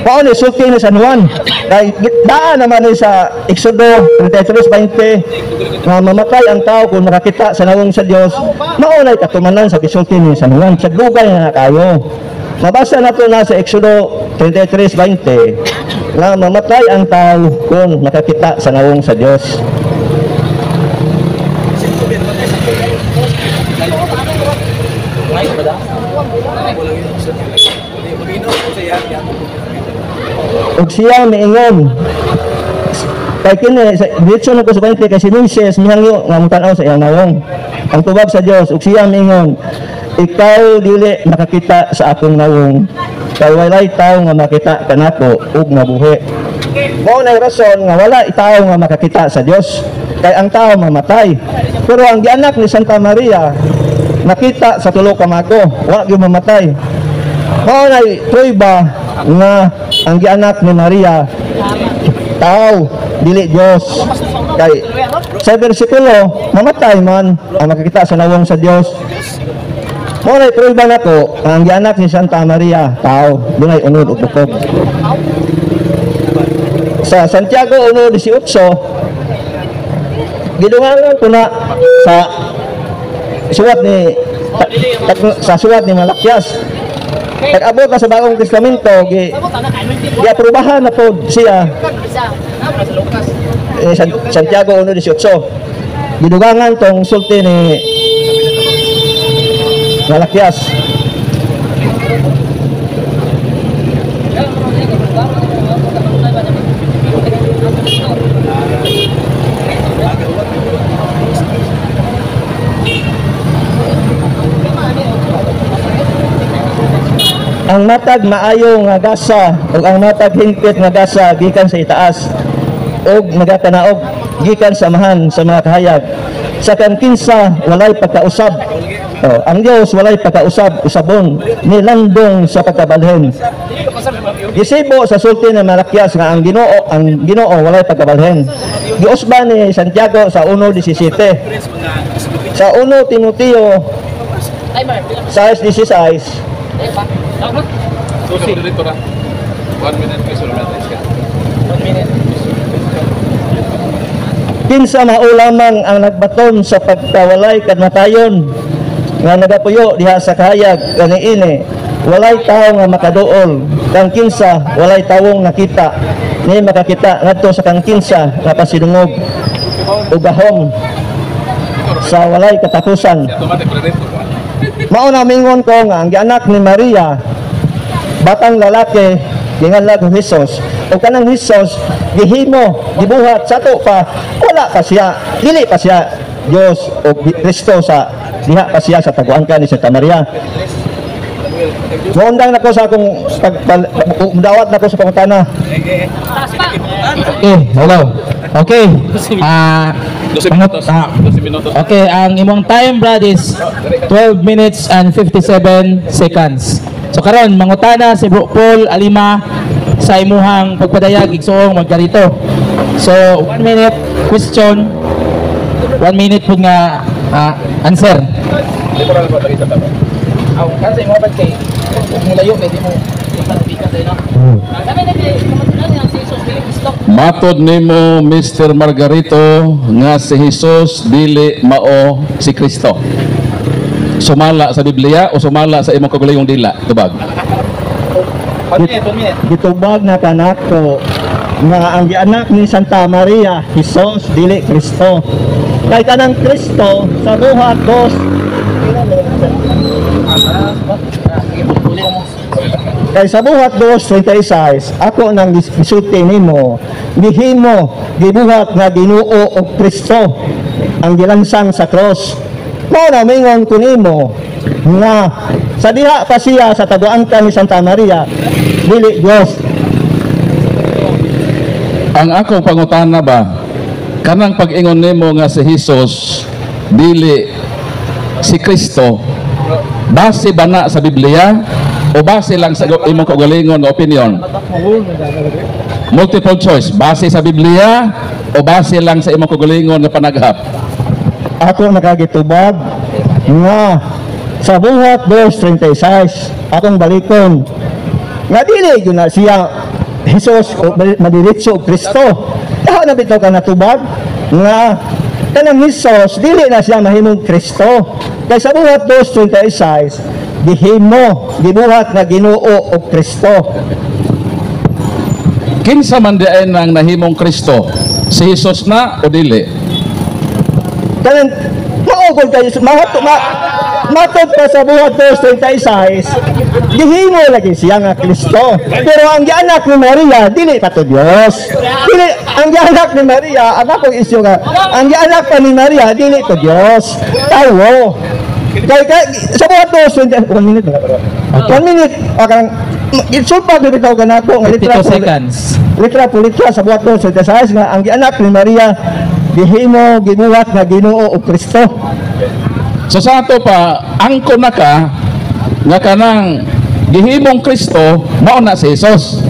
Mao ni sulti ni San Juan. Kay daan naman ni sa Exodo 33:20 nga mamatay ang tao kung nakakita sa nawong sa Dios. Mao nay katumanan sa gisulti ni San Juan. Sa dugay na kayo. Mabasa nato na sa Exodo 33:20 nga mamatay ang tao kung nakakita sa nawong sa Dios. Ug siya miingon kay kini dito na ko sa 20 kay si Moises mihangyo nga mutanaw sa iyang nawong ang tubag sa Dios, ug siya miingon, ikaw dili makakita sa akong nawong kay walay tawo nga makita kanako ug mabuhi. Mao na rason nga wala tawo nga makakita sa Dios kay ang tawo mamatay, pero ang gianak ni Santa Maria nakita sa tulo ka mago, wa gyud mamatay. Mao na prueba nga ang gianak ni Maria tao dili Dios. Kay sa bersikulo mamatay man ang makikita sa nawong sa Dios. Mao na prueba nako ang gianak ni Santa Maria tao, dunay unod ug bukod. Sa Santiago 1:18 gidungangan ko na sa suwat ni Malakias. Pag-abot na sa Bagong Testamento, gi-aprobahan na po siya Santiago 1:18. Gidugangan tong sulti ni Malakias. Ang matag maayo nga gasa ug ang matag hingpit nga gasa gikan sa itaas ug nagakanaog gikan sa amahan sa mga kahayag. Sa kankinsa walay pagkausab. Ang Dios walay pagkausab usabon nilandong sa pagkabalhin. Gisibo sa sulti ng Malakyas nga ang Ginoo walay pagkabalhin. Giusban ni Santiago sa 1:17. Sa 1 Timoteo 6:16. Susi dito ra. 1 minute peso na natin. 1 minute. Kinsa maulamang ang nagbaton sa pagkawalay kadmatayon nga nagapuyo diha sa kahayag kaniini walay tawo nga makaduol kang kinsa walay tawong nakita ni makakita ngadto sa kang kinsa nga pasidungog ugahom sa walay katapusan. Mao na mingon ko nga ang gianak ni Maria batang lalaki ginganlag ni Hesus o kanang Hesus gihimo gibuhat sato pa wala pa siya dili pa siya Dios o Kristo sa diha pa siya sa taguangkan ni Santa Maria. Muundang nako sa akong dawat nako sa pangutana. Okay, hello. Okay. 12 minutos. Okay, ang imong time brad is 12 minutes and 57 seconds. So karon mangutana si Bro Paul Alima sa imuhang pagpadayag igsoong magkarito. So 1 minute question, 1 minute po nga answer. Kasi mo ba kay mulayo kay di mo ipabigat ay na. Kami na kay ang si Jesus dili Kristo. Matod nimo Mr. Margarito nga si Jesus dili mao si Kristo. Sumala sa Biblia o sumala sa imong kagulingong dila tubag. 1 minute. Gitubag na kanako nga ang gianak ni Santa Maria Hesus dili Kristo. Kay kanang Kristo sa buhat 2 kay sa buhat 2:26 ako nang gisulti nimo gihimo gibuhat nga Ginoo og Kristo ang gilansang sa cross. Mao na mingon ko nimo nga sa diha pa siya sa taguangkan ni Santa Maria dili Dios. Ang akong pangutana ba kanang pag-ingon nimo nga si Jesus dili si Kristo base ba na sa Biblia o base lang sa imong kaugalingon nga opinion? Multiple choice, base sa Biblia o base lang sa imong kaugalingon nga panaghap? Ako nakagitubag nga sa buhat 2:36 akong balikon nga dili yun na siya Jesus o madiritso o Kristo. Daw na bitaw ka natubag nga kanang Jesus dili na siya mahimong Kristo. Kay sa buhat 2:36 gihimo gibuhat nga Ginoo o Kristo. Kinsa man diay nang nahimong Kristo? Si Jesus na o dili? Kanang maugol kayo matod pa sa buhat 2:36 gihimo lagi siya nga Kristo. Pero ang gianak ni Maria dili pa to Dios. Dili ang gianak ni Maria ang akong isyu nga ang gianak pa ni Maria dili to Dios. Tawo. Kay sa buhat 1 minute. 1 minute akang itsulpa bitaw kanako nga litra 52 seconds. Litra po litra sa buhat 2:36 nga ang gianak ni Maria gihimo gibuhat nga Ginoo o Kristo. So sa ato pa, angko na ka nga kanang gihimong Kristo mao na si Jesus.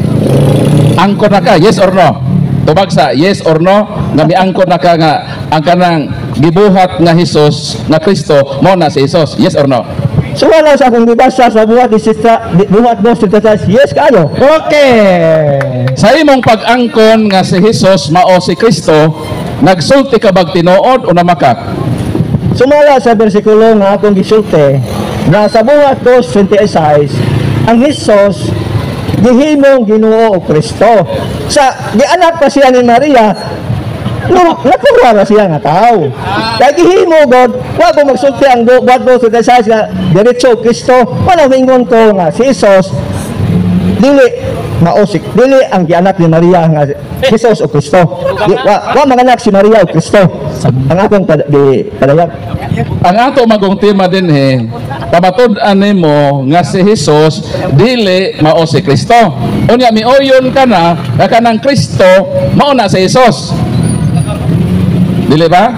Angko na ka, yes or no? Tubag sa yes or no nga miangko na ka nga ang kanang gibuhat nga Jesus nga Kristo mao na si Jesus. Yes or no? So wala sa akong gibasa sa buhat 2:36 yes kayo. Okay. Sa imong pag-angkon nga si Jesus mao si Kristo, nagsulti ka bag tinuod o namakak? Sumala sa bersikulo nga akong gisulti na sa buhat 2:26 ang Jesus gihimong Ginoo o Kristo. Sa gianak pa siya ni Maria nakura siya nga tao. Kaya gihimo God, wa ko magsulti ang buhat 2:26 nga diretso Kristo. Wala mingon ko nga si Jesus dili mausik dili ang gianak ni Maria nga Jesus o Kristo. Wa manganak si Maria o Kristo. Ang akong padayag. Ang ato magong tema din pamatud-an nimo nga si Jesus dili mao si Kristo. Unya mioyon ka na kanang Kristo mao na si Jesus. Dili ba?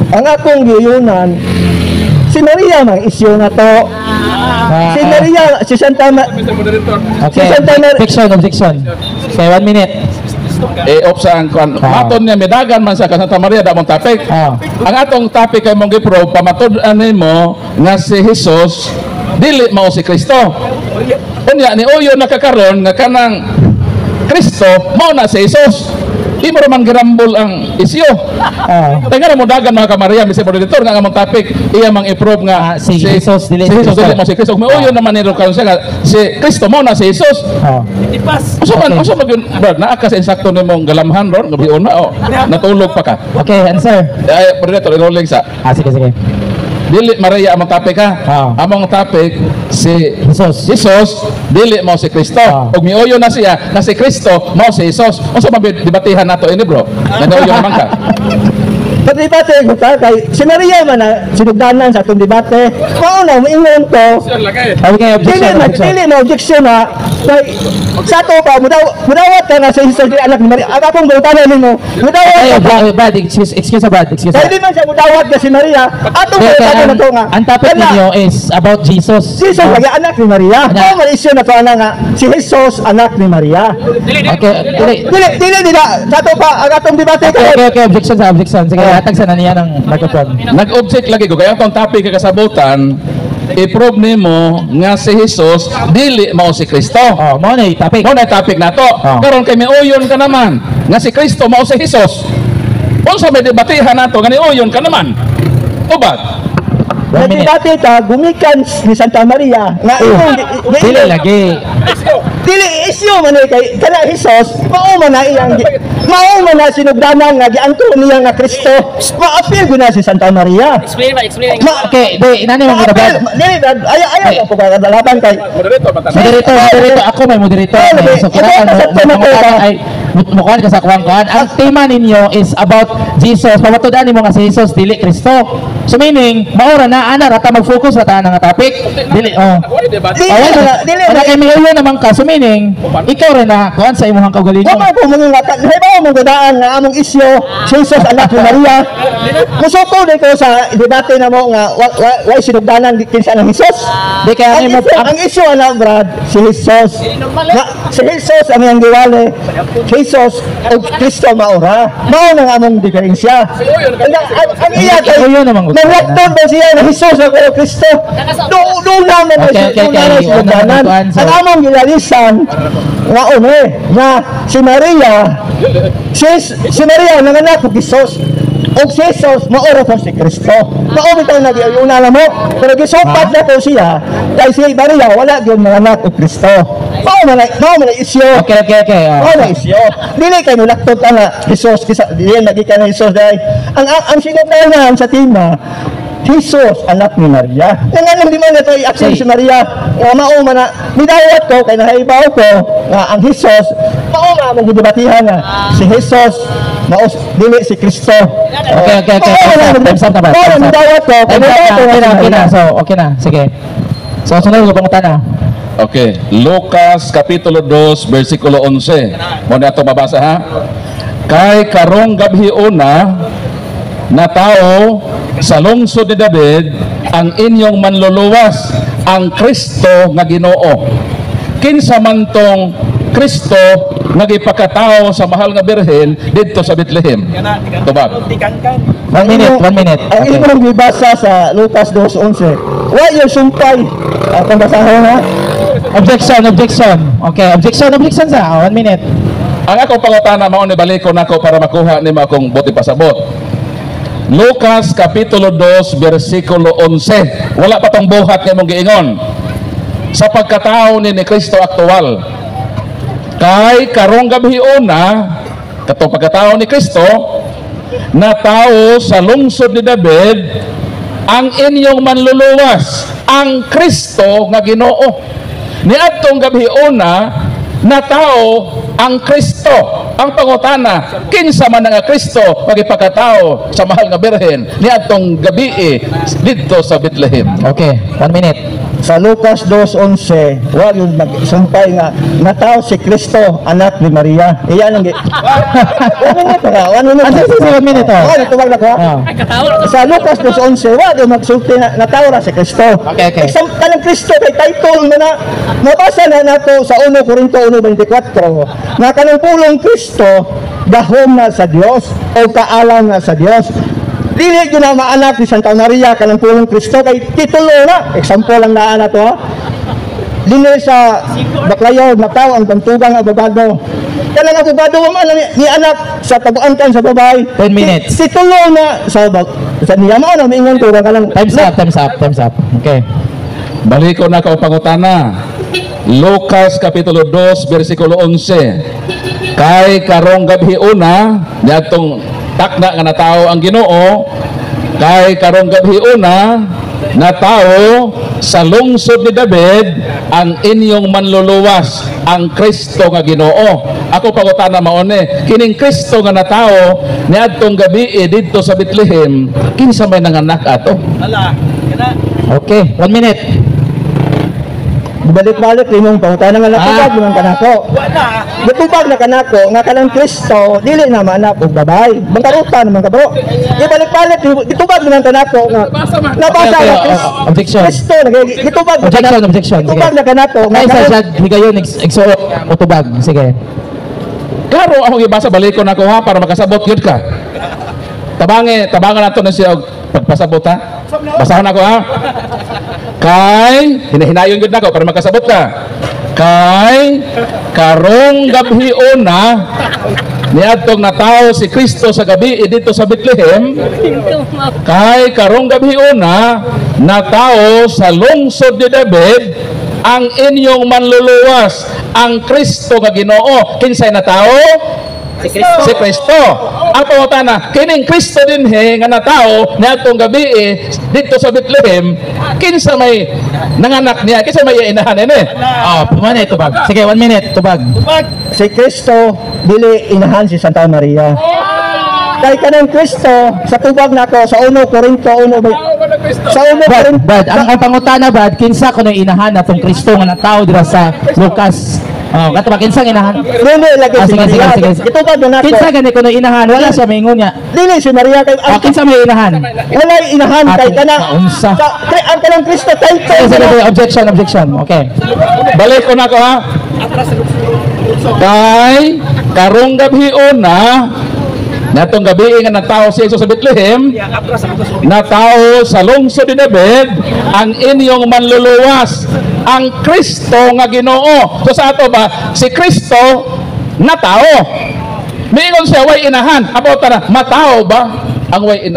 Ang akong giyunan si Maria mang isyu na to Si Maria, si Santa Okay, objection. Okay, 1 minute. Opsa ang maton niya medagan man sa Santa Maria damong topic. Ang atong topic kay mong giprove pamatud-an nimo nga si Jesus dili mao si Kristo. Unya ni uyo nakakaron nga kanang Kristo mao na si Jesus. Di mo naman girambol ang isyo. Tengah mo dagan mga kamaria, Mr. Moderator, nga among topic, iya mang i-prove nga si Jesus dili mo si Kristo. May uyo naman nilo karon siya nga si Kristo mo na si Jesus. Usa man yun, Brad, naa ka sa insakto nimong galamhan ron, gabi una natulog pa ka. Okay, answer. Ay, Moderator, i-rolling sa. Sige. Dili Maria among topic ha. Among topic si Jesus dili mo si Kristo. Ug miuyo na siya na si Kristo mo si Jesus. Unsa man debatihan nato ini, bro? Nagauyo naman ka. Debate ko ta kay si Maria man na sinugdanan sa atong debate. Mao na moingon ko. Okay, Dili na objection na kay sa to pa mudawat ka na sa Jesus di anak ni Maria. Akong bultanan nimo. Mudawat ka. Brad, excuse me. Kaya di man siya mudawat ka si Maria. Atong bultanan na to nga. Ang topic ninyo is about Jesus. Jesus lagi anak ni Maria. Mao man isyu na to nga si Jesus anak ni Maria. Okay, Dili sa to pa ang atong debate ko. Okay, objection. Sige, hatag sa naniya ng microphone. Nag-object lagi ko kaya atong topic kay kasabutan i-prove nimo nga si Jesus dili mao si Kristo. Mao na topic. Mao na topic nato. Karon kay miuyon ka naman nga si Kristo mao si Jesus. Unsa may debatihan nato nga niuyon ka naman? Ubad. Dati ta gumikan ni Santa Maria nga dili lagi. Dili isyu man kay kana Jesus mao man na sinugdanan nga giangko niya nga Kristo. Ma-appeal gud na si Santa Maria. Explain. Okay, di inani mo gid ba? Dili ayaw ko pa kadalaban kay moderator ako may moderator. So mukuan ka sa kuan. Ang tema ninyo is about Jesus. Pamatud-an nimo nga si Jesus dili Kristo. So meaning maura na ana rata mag-focus sa tanan nga topic. Dili dili kay miuyon naman ka. So meaning ikaw rin na kuan sa imong kaugalingon. Ko mga halimbawa mong gadaan nga among isyu Jesus anak ni Maria. Musuko ko sa debate na mo nga why sinugdanan kinsa ang Jesus. Di kaya ang isyu ana Brad si Jesus. Si Jesus ang iyang giwali. Jesus o Kristo maura. Mao nang among diferensya. Ang iya kay nanglaktod ba siya na Jesus o Kristo? Doon naman ang among ginalisan nga nga si Maria nanganak og Jesus. Og si Jesus maura ko si Kristo. Mao bitaw nagiayuna na mo. Pero gisupat na ko siya kay si Maria wala gyud nanganak og Kristo. Mao man isyu. Okay. Mao na isyu. Dili kay nulaktot ana Jesus dili nagikan Jesus dai. Ang sinugdanan sa tema Jesus anak ni Maria. Nga di man ito i-action si Maria. Mao man na midawat ko kay nahaibaw ko nga ang Jesus mao nga mong gidebatihan nga si Jesus mao dili si Kristo. Okay. Stop na ba? Midawat ko Okay na. So, okay na. Sige. So, sunod ko pangutana. Okay, Lucas Kapitulo 2 versikulo 11. Mo na ito mabasa ha. Kay karong gabi una na tao sa lungsod ni David ang inyong manluluwas ang Kristo nga Ginoo. Kinsa man tong Kristo nga gipakatao sa mahal nga birhen didto sa Bethlehem. Tubag. 1 minute. Ang imong gibasa sa Lucas 2:11. Wa yung sumpay. Atong basahin ha. Objection. Okay, objection sa 1 minute. Ang akong pangutana mao ni balikon nako para makuha nimo akong buti pasabot. Lucas Kapitulo 2 versikulo 11. Wala pa tong buhat nga imong giingon. Sa pagkatao ni Kristo aktual. Kay karong gabi una katong pagkatao ni Kristo na tao sa lungsod ni David ang inyong manluluwas ang Kristo nga Ginoo. Niadtong gabi una na tao ang Kristo. Ang pangutana, kinsa man nga Kristo magipakatao sa mahal nga birhen niadtong gabi didto sa Bethlehem. Okay, 1 minute. Sa Lucas 2:11, wa yung nagsumpay nga natao si Kristo, anak ni Maria. Iyan ang Sige, 1 minute. Natubag na ko. Sa Lucas 2:11, wa yung magsulti na natao ra si Kristo. Okay. Isang kanang Kristo kay title na mabasa na nato sa 1 Corinto 1:24 nga kanang pulong Kristo dahom na sa Dios o kaalam na sa Dios. Dili yun na maanak ni Santa Maria kanang pulong Kristo kay titulo na. Example lang naan na to ha. Dili sa Baklayaw nataw ang pangtugang abogado. Kanang abogado man ni anak sa taguantan sa babae. 10 minutes. Titulo na sa niya mo na mingon ko kanang Time's up. Okay. Balik ko na ka pangutana. Lucas kapitulo 2 bersikulo 11. Kay karong gabi una niadtong takna nga natao ang Ginoo, kay karong gabi una natao sa lungsod ni David ang inyong manluluwas, ang Kristo nga Ginoo. Ako pangutana maone, kining Kristo nga natao niadtong gabi didto sa Bethlehem, kinsa may nanganak ato? Okay, 1 minute. balik-balik imong pangutana nga natubag naman kanako. Natubag na kanako nga kanang Kristo dili na manak og babay. Bangkarutan naman kabro. Ibalik-balik itubag naman kanako nga nabasa nga Objection. Kristo gitubag Objection. Itubag na kanako nga Ay sa higayon igsuo utubag. Sige. Klaro akong ibasa balikon ako ha para makasabot yun ka. Tabangan nato na siya pagpasabot ha. Basahon ako ha. Kay hinahinayon gud nako para makasabot ka. Kay karong gabi una niadtong natawo si Kristo sa gabi dito sa Bethlehem. Kay karong gabi una natawo sa lungsod ni David ang inyong manluluwas, ang Kristo nga Ginoo. Kinsay natawo? Si Kristo. Ang pangutana, kining Kristo din nga natao niadtong gabi dito sa Bethlehem, kinsa may nanganak niya, kinsa may inahan ini? Pumana tubag. Sige, 1 minute tubag. si Kristo dili inahan si Santa Maria. Kay kanang Kristo sa tubag nako sa 1 Corinto 1 sa 1 Corinto Bad, ang pangutana bad kinsa kuno inahan natong Kristo nga natao dira sa Lucas. Kato ba kinsa inahan? dili lagi si Maria. Itubag na nako. Kinsa gani kuno inahan? Wala siya maingon niya. Dili si Maria kay Kinsa may inahan? wala inahan kay kanang unsa? ang kanang Kristo title. Sige, objection. Okay. Balik ko na ko ha. Kay karong gabi una natong gabi nga natawo si Jesus sa Bethlehem, natawo sa lungsod ni David ang inyong manluluwas, ang Kristo nga Ginoo. So sa ato ba si Kristo natawo? Miingon siya way inahan. About na matao ba ang way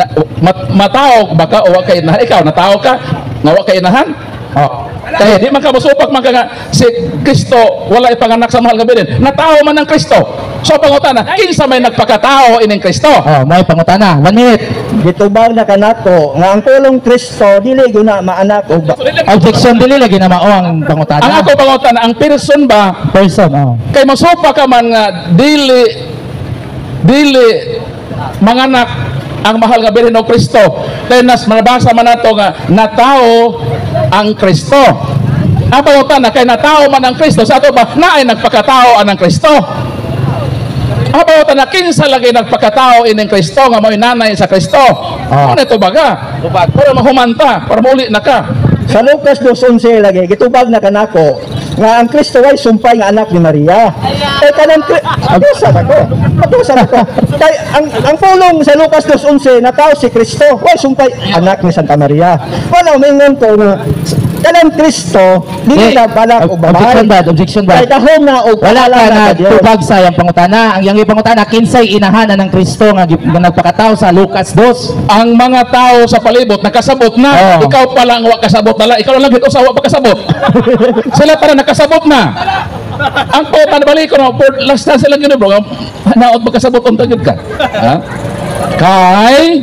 matao ba ka o wa kay inahan? Ikaw natao ka nga wa kay inahan? Kaya di man ka musupak man ka nga si Kristo wala ipanganak sa mahal nga bilin. Natao man ang Kristo. So pangutana, kinsa may nagpakatao ining Kristo? May pangutana. 1 minute. Gitubag na kanako nga ang pulong Kristo dili gyud maanak og Objection dili lagi na mao ang pangutana. Ang ako pangutana, ang person ba Person. kay masupa ka man nga dili manganak ang mahal nga bilhin o Kristo. Kaya nabasa man nato nga natao ang Kristo. Ang pangutana, kay natao man ang Kristo, sa ato ba naay nagpakatao ang Kristo? Ang pangutana, kinsa lagi nagpakatao ining Kristo nga mo'y nanay sa Kristo? Ano ito baga? Para mahumanta, para mauli na ka. sa Lucas 2:11 lagi gitubag na kanako nga ang Kristo ay sumpay nga anak ni Maria. Kay kanang Pag-usa ako. Kay ang pulong sa Lucas 2:11 natao si Kristo, ay sumpay anak ni Santa Maria. Wala mingon ko nga kanang Kristo dili na balak og babae. Objection bad. Kay dahom na og Wala ka na Dios. tubag sa iyang pangutana. Ang iyang pangutana kinsay inahanan ng Kristo nga nagpakatao sa Lucas 2. Ang mga tao sa palibot nakasabot na. Ikaw pa lang wa kasabot na lang. Ikaw lang gid usawa pa kasabot. Sila para nakasabot na. Ang pangutana balik ko no, last na sila gid bro. Naot magkasabot unta gid ka. Ha? Kay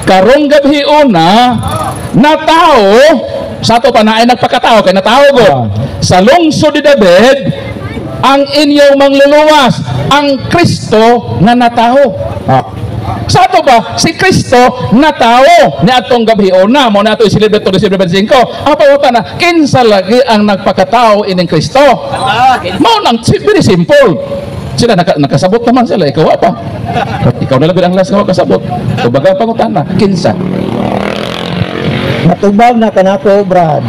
karong gabi una na tao sa ato pa na ay nagpakatao kay natao ko sa lungsod ni David ang inyong mangluluwas, ang Kristo nga nataho. Sa ato ba, si Kristo na tao ni atong gabi una mo na ato i-celebrate to December 25. Ang pangutana na, kinsa lagi ang nagpakatao ining Kristo? Mao nang very simple. Sila nakasabot naman sila, ikaw pa. Ikaw na lang ang last nga kasabot. So baga pangutana, kinsa? Matubag na kanako, Brad.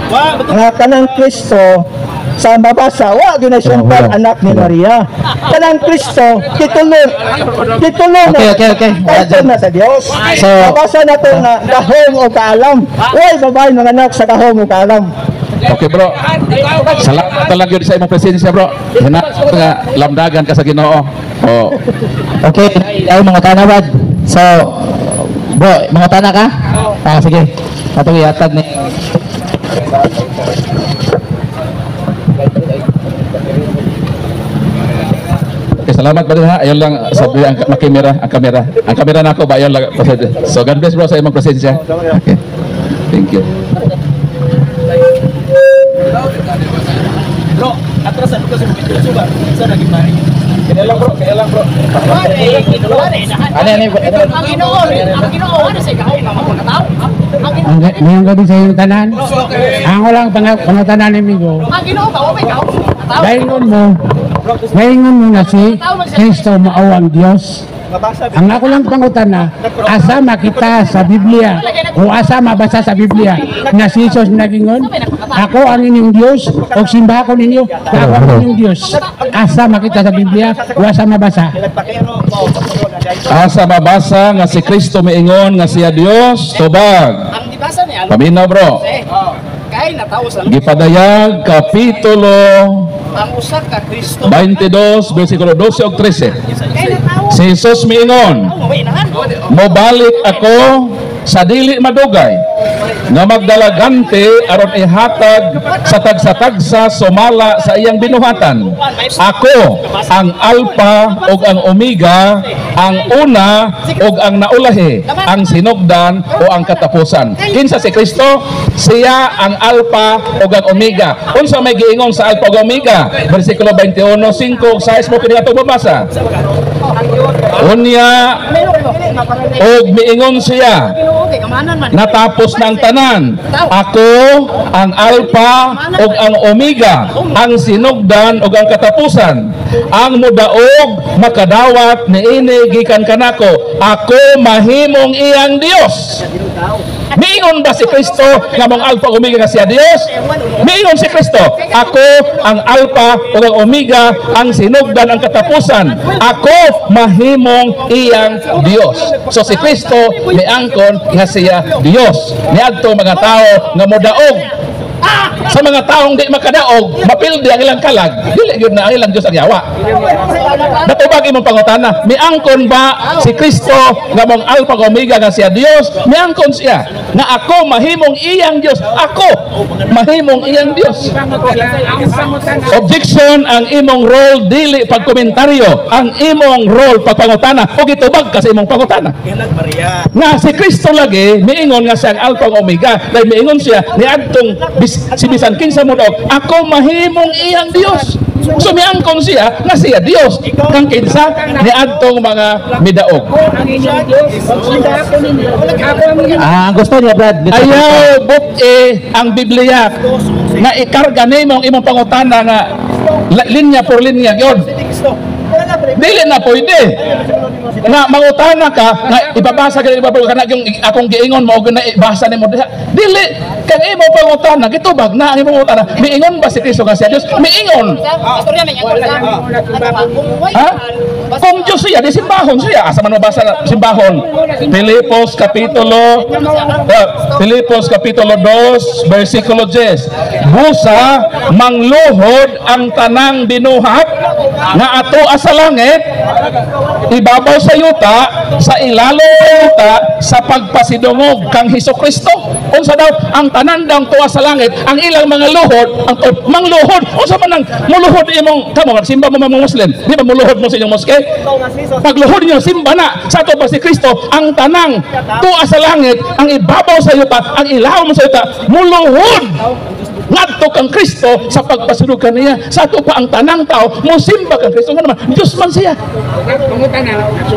Nga kanang Kristo sa mabasa, wa ginasumpan anak ni Maria. Kanang Kristo, titulo na. Okay. Title na sa Dios. So, mabasa na to na gahom o kaalam. Uy, babae mga anak sa gahom o kaalam. Okay bro, salamat talaga yun sa imong presensya bro. Hinap nga lamdagan ka sa Ginoo. Oh. Okay, ay mga tanawad. So, bro, mga tana ka? Sige. Atong iatag ni. Okay, salamat ba ha? Ayun lang sabi ang kamera na ako ba? Ayun lang. So God bless bro sa imong presensya. Okay. Thank you. Bro, atrasan ko sa mga suba. Sa naging mari. Kaya lang bro. Ang Ginoo ano sa ikaw nga magpakatao? Ngayong gabi sa iyong tanan, ang walang pangutanan ni Migo, Ang Ginoo ba o may ikaw? gaingon mo na si Kristo mao ang Diyos. Ang ako lang pangutana, asa makita sa Biblia o asa mabasa sa Biblia na si Jesus nagingon, ako ang inyong Diyos o simbahan ko ninyo, ako ang inyong Diyos. Asa makita sa Biblia o asa mabasa? Asa mabasa nga si Kristo miingon nga siya Dios tubag. Ang dibasa ni Paminaw bro. kay natawo sa Gipadayag kapitulo ang usa ka Kristo 22 bersikulo 12 ug 13. kay natawo Si Jesus miingon, mawinahan mobalik ako sa dili madugay nga magdalagante aron ihatag sa tagsa-tagsa sumala sa iyang binuhatan. Ako ang Alpha ug ang Omega, ang una ug ang naulahi, ang sinugdan o ang katapusan. Kinsa si Kristo? Siya ang Alpha ug ang Omega. Unsa may giingon sa Alpha ug Omega? Bersikulo 21:5 sa mo kini ato babasa. Unya og miingon siya, natapos ng tanan. Ako ang Alpha ug ang Omega, ang sinugdan ug ang katapusan. Ang mudaog makadawat niini gikan kanako. Ako mahimong iyang Dios. Miingon ba si Kristo nga mong Alpha ug Omega nga siya Dios? Miingon si Kristo, ako ang Alpha ug ang Omega, ang sinugdan ang katapusan. Ako mahimong iyang Dios. So si Kristo miangkon nga siya Dios. Niadto mga tao nga modaog sa mga taong di makadaog, mapildi ang ilang kalag, dili gyud na ang ilang Dios ang yawa. Natubag imong pangutana, miangkon ba si Kristo nga mong Alpha ug Omega nga siya Dios? Miangkon siya nga ako mahimong iyang Dios. Ako mahimong iyang Dios. Objection ang imong role dili pagkomentaryo, ang imong role pagpangutana ug itubag ka sa imong pangutana. Nga si Kristo lagi miingon nga siya ang Alpha ug Omega, dahil miingon siya niadtong si bisan kinsa mo daw, ako mahimong iyang Dios. So miangkon siya nga siya Dios kang kinsa niadtong mga midaog. Gusto niya Brad. Ayaw buti ang Biblia nga ikarga nimo ang imong pangutana nga linya por linya gyud. Dili na pwede nga mangutana ka nga ibabasa ka kana yung akong giingon mo og na ibasa nimo diha. Dili kang imong pangutana gitubag na ang imong pangutana miingon ba si Kristo nga siya Dios? Miingon. Ha? Kung Diyos siya, di simbahon siya. Asa man mabasa simbahon? Filipos kapitulo 2 bersikulo 10. Busa mangluhod ang tanang binuhat nga ato sa langit, ibabaw sa yuta, sa ilalong sa yuta, sa pagpasidungog kang Hesukristo. Unsa daw ang tanan daw tuwa sa langit, ang ilang mga luhod, ang mangluhod. Unsa man ang muluhod imong kamo simba mo mga Muslim? Di ba muluhod mo sa inyong moske? Pagluhod niyo simba na sa ato ba si Kristo, ang tanang tuwa sa langit, ang ibabaw sa yuta, ang ilaw mo sa yuta, muluhod ngadto kang Kristo sa pagpasulog kaniya. Sa ato pa ang tanang tao mosimba kang Kristo nga naman Dios man siya.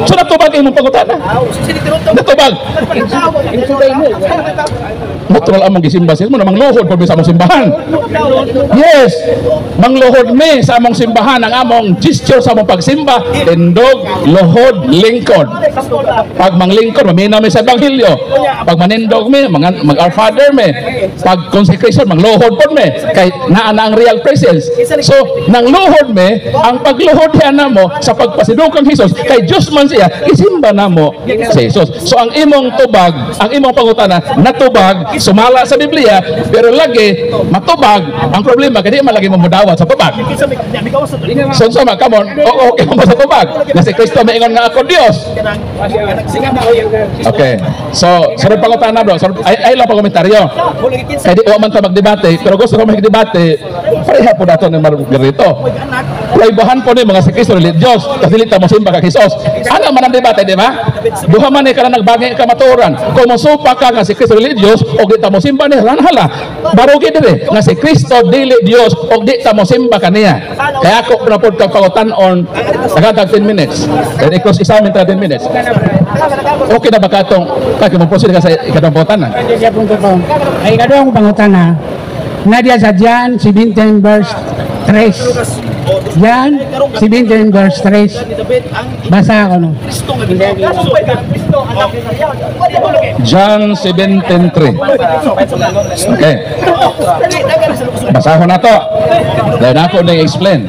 So natubag imong pangutana. Natubag. Natural among gisimba siya mo namang luhod pag sa among simbahan. Yes, mangluhod mi sa among simbahan ang among gesture sa among pagsimba, tindog, luhod, lingkod. Pag manglingkod, mamina mi sa ebanghelyo. Pag manindog mi, mag Our Father mi. Pag consecration, mangluhod pod mi. Kay naa na ang real presence. So, nang luhod mi, ang pagluhod na mo sa pagpasidog kang Hesus, kay Diyos man siya, isimba na mo si Hesus. So, ang imong tubag, ang imong pangutana, natubag, sumala sa Biblia, pero lagi matubag. Ang problema kaya di man lagi mamudawat sa tubag. So sama come on. Okay mo sa tubag. Na si Kristo maingon nga ako Dios. Okay. So sunod pangutana bro. Ay lang komentaryo. Kaya di man ta magdebate, pero gusto ko magdebate. Pareha po dato ni Margarito. Playbahan po ni mga si Kristo ni Dios. Kasi dili ta mo simba ka Hesus. Ano man ang debate, di ba? Duha man ni ka nagbagay ka maturan. Kung mosupa ka nga si Kristo ni Dios o di ta mo simba ni hala. Barugi dire nga si Kristo dili Dios og di ta mo simba kaniya. Kaya ako na pod kag pangutan-on nagagag 10 minutes. Then i-close examine 10 minutes. Okay na ba katong kay mo proceed ka sa ikadong pangutanan? Ay ikadong pangutana. Nadia sa John 17 verse 3. John 17 verse 3. Basa ako no. John 17:3. Okay. Basa ko na to. Dahil ako na i-explain.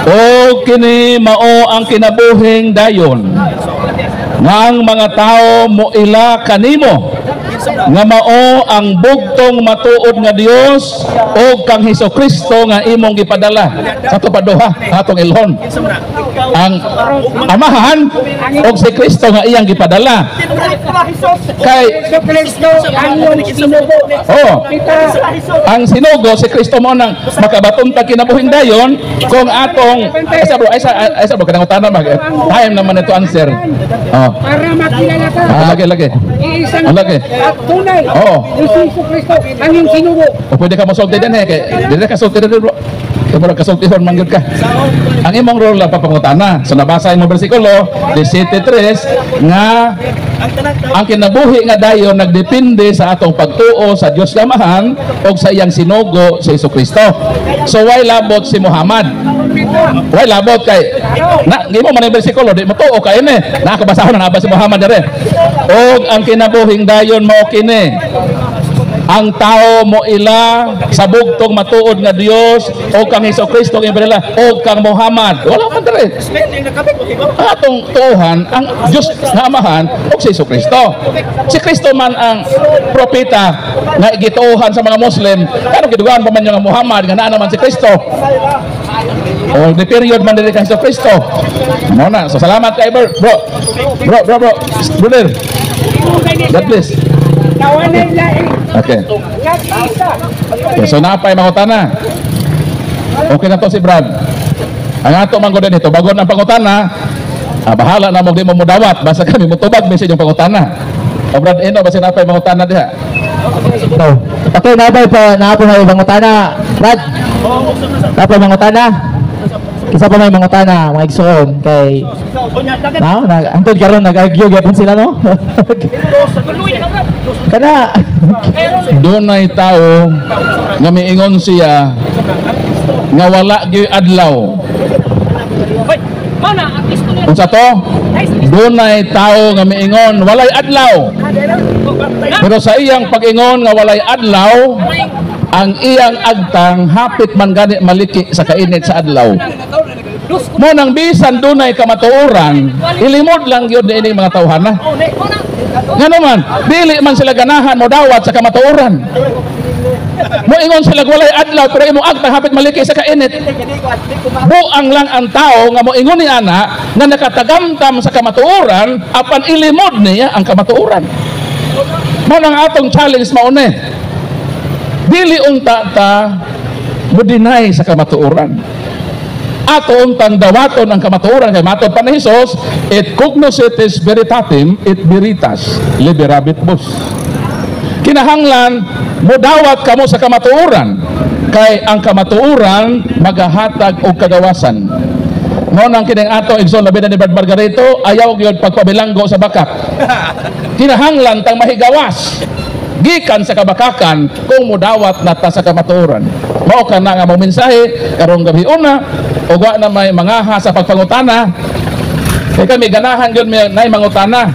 O kini mao ang kinabuhing dayon nga ang mga tao mo ila kanimo nga mao ang bugtong matuod nga Dios o kang Hesukristo nga imong gipadala sa tupaduha atong ilhon ang amahan o si Kristo nga iyang gipadala kay ang sinugo si Kristo mo nang makabaton ta kinabuhing dayon kung atong ay sa bro kanang utana mag time naman ito answer Para makilala ka. Lagi. Lagi. Tunay. Jesu Kristo ang iyong sinugo. O pwede ka masulti din kay dire ka sulti din bro. Kaya ka sulti hon manggod ka. Ang imong role la papangutana. So nabasa imong bersikulo 17:3 nga ang kinabuhi nga dayon nagdepende sa atong pagtuo sa Dios Amahan o sa iyang sinugo sa Hesukristo. So why labot si Muhammad? Why labot kay na gimo man bersikulo di mo tuo kay ni. Nakabasahon na nabasa si Muhammad dire. Og ang kinabuhing dayon mao kini. Ang tao mo ila sa bugtong matuod nga Dios o kang Hesukristo nga ipadala o kang Muhammad. Wala man dire. Atong tuhan ang Dios nga Amahan o si Hesukristo. Si Kristo man ang propeta nga gituohan sa mga Muslim. Pero gidugan pa man yung Muhammad nga naa naman si Kristo. O the period man dire kang Hesukristo. Mo na. So salamat kay bro. Brother. God bless. Okay. So napay mangutana. Okay na to si Brad. Ang ato man gud dito bago ang pangutana. Bahala na mo di mo mudawat basta kami mutubag message yung pangutana. O Brad eno basta napay mangutana diha. Okay, napay mangutana. Brad. Napay mangutana. Kisa pa may mangutana, mga igsoon kay antod karon nag-argue gyapon sila no. Kana dunay tao nga miingon siya nga wala gyud adlaw. Unsa to? Dunay tao nga miingon walay adlaw. Pero sa iyang pag-ingon nga walay adlaw, ang iyang agtang hapit man gani maliki sa kainit sa adlaw. Mo nang bisan dunay kamatuoran, ilimod lang gyud ini mga tawhana. Ngano man, dili man sila ganahan mo dawat sa kamatuoran. Mo ingon sila walay adlaw pero imong agtang hapit maliki sa kainit. Buang lang ang tao nga mo ingon ni ana nga nakatagamtam sa kamatuoran apan ilimod niya ang kamatuoran. Mo nang atong challenge mao ni. Dili unta ta mo deny sa kamatuoran. Ato untang dawaton ang kamatuoran kay matod pa ni Hesus, et cognoscetis veritatem et veritas liberabit vos. Kinahanglan Mudawat kamo sa kamatuoran kay ang kamatuoran magahatag og kagawasan. Mo nang kining ato igsoon labi na ni Brad Margarito, ayaw gyud pagpabilanggo sa bakak. Kinahanglan tang mahigawas gikan sa kabakakan kung mudawat na ta sa kamatuoran. Mao kana nga mong mensahe karong gabi una ug wa na may mangaha sa pagpangutana. Kay kami ganahan gyud may mangutana.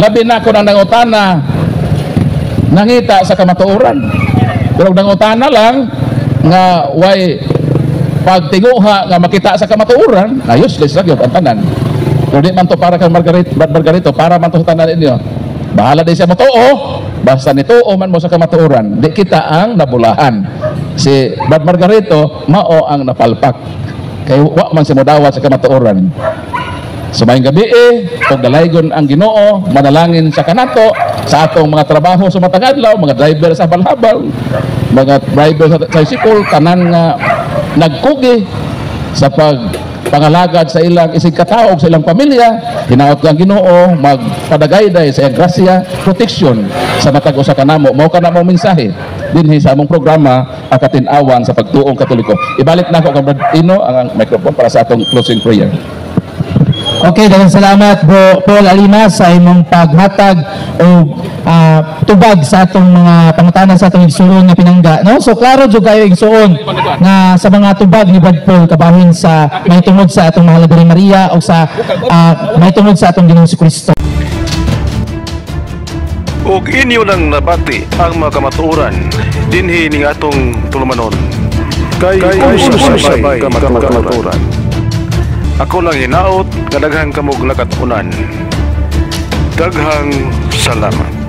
Labi na ko nang nangutana nangita sa kamatuoran. Pero nangutana lang nga way pagtinguha nga makita sa kamatuoran, ayos les ra gyud ang tanan. Pero di man to para kang Margarito, para man to sa tanan ninyo. Bahala din siya mo tuo, basta nituo man mo sa kamatuoran. Di kita ang nabulahan. Si Brad Margarito mao ang napalpak. Kay wa man siya modawat sa kamatuoran. Sumayong gabi kung dalaygon ang Ginoo, manalangin sa kanato, sa atong mga trabaho sa matag adlaw, mga driver sa habal-habal, mga driver sa tricycle, tanan nga nagkugi sa pagpangalagad sa ilang isig kataog sa ilang pamilya, hinaot ang Ginoo, magpadagayday sa iyang grasya, protection sa matag usa kanamo. Mao kana mo mensahe dinhi sa among programa ang katin-awan sa pagtuong Katoliko. Ibalik na ako kay Brad Ino ang microphone para sa atong closing prayer. Okay, daghang salamat Bro Paul Alimas sa imong paghatag o tubag sa atong mga pangutanan sa atong igsuon nga pinangga, no? So klaro jud kayo igsuon nga sa mga tubag ni Brad Paul kabahin sa mahitungod sa atong Mahal na Birhen Maria o sa mahitungod sa atong Ginoong Kristo. Ug inyo lang nabati ang mga kamatuoran dinhi ning atong tulumanon. Kay usay kamatuoran. Ako lang hinaot nga daghang kamog nakatunan. Daghang salamat.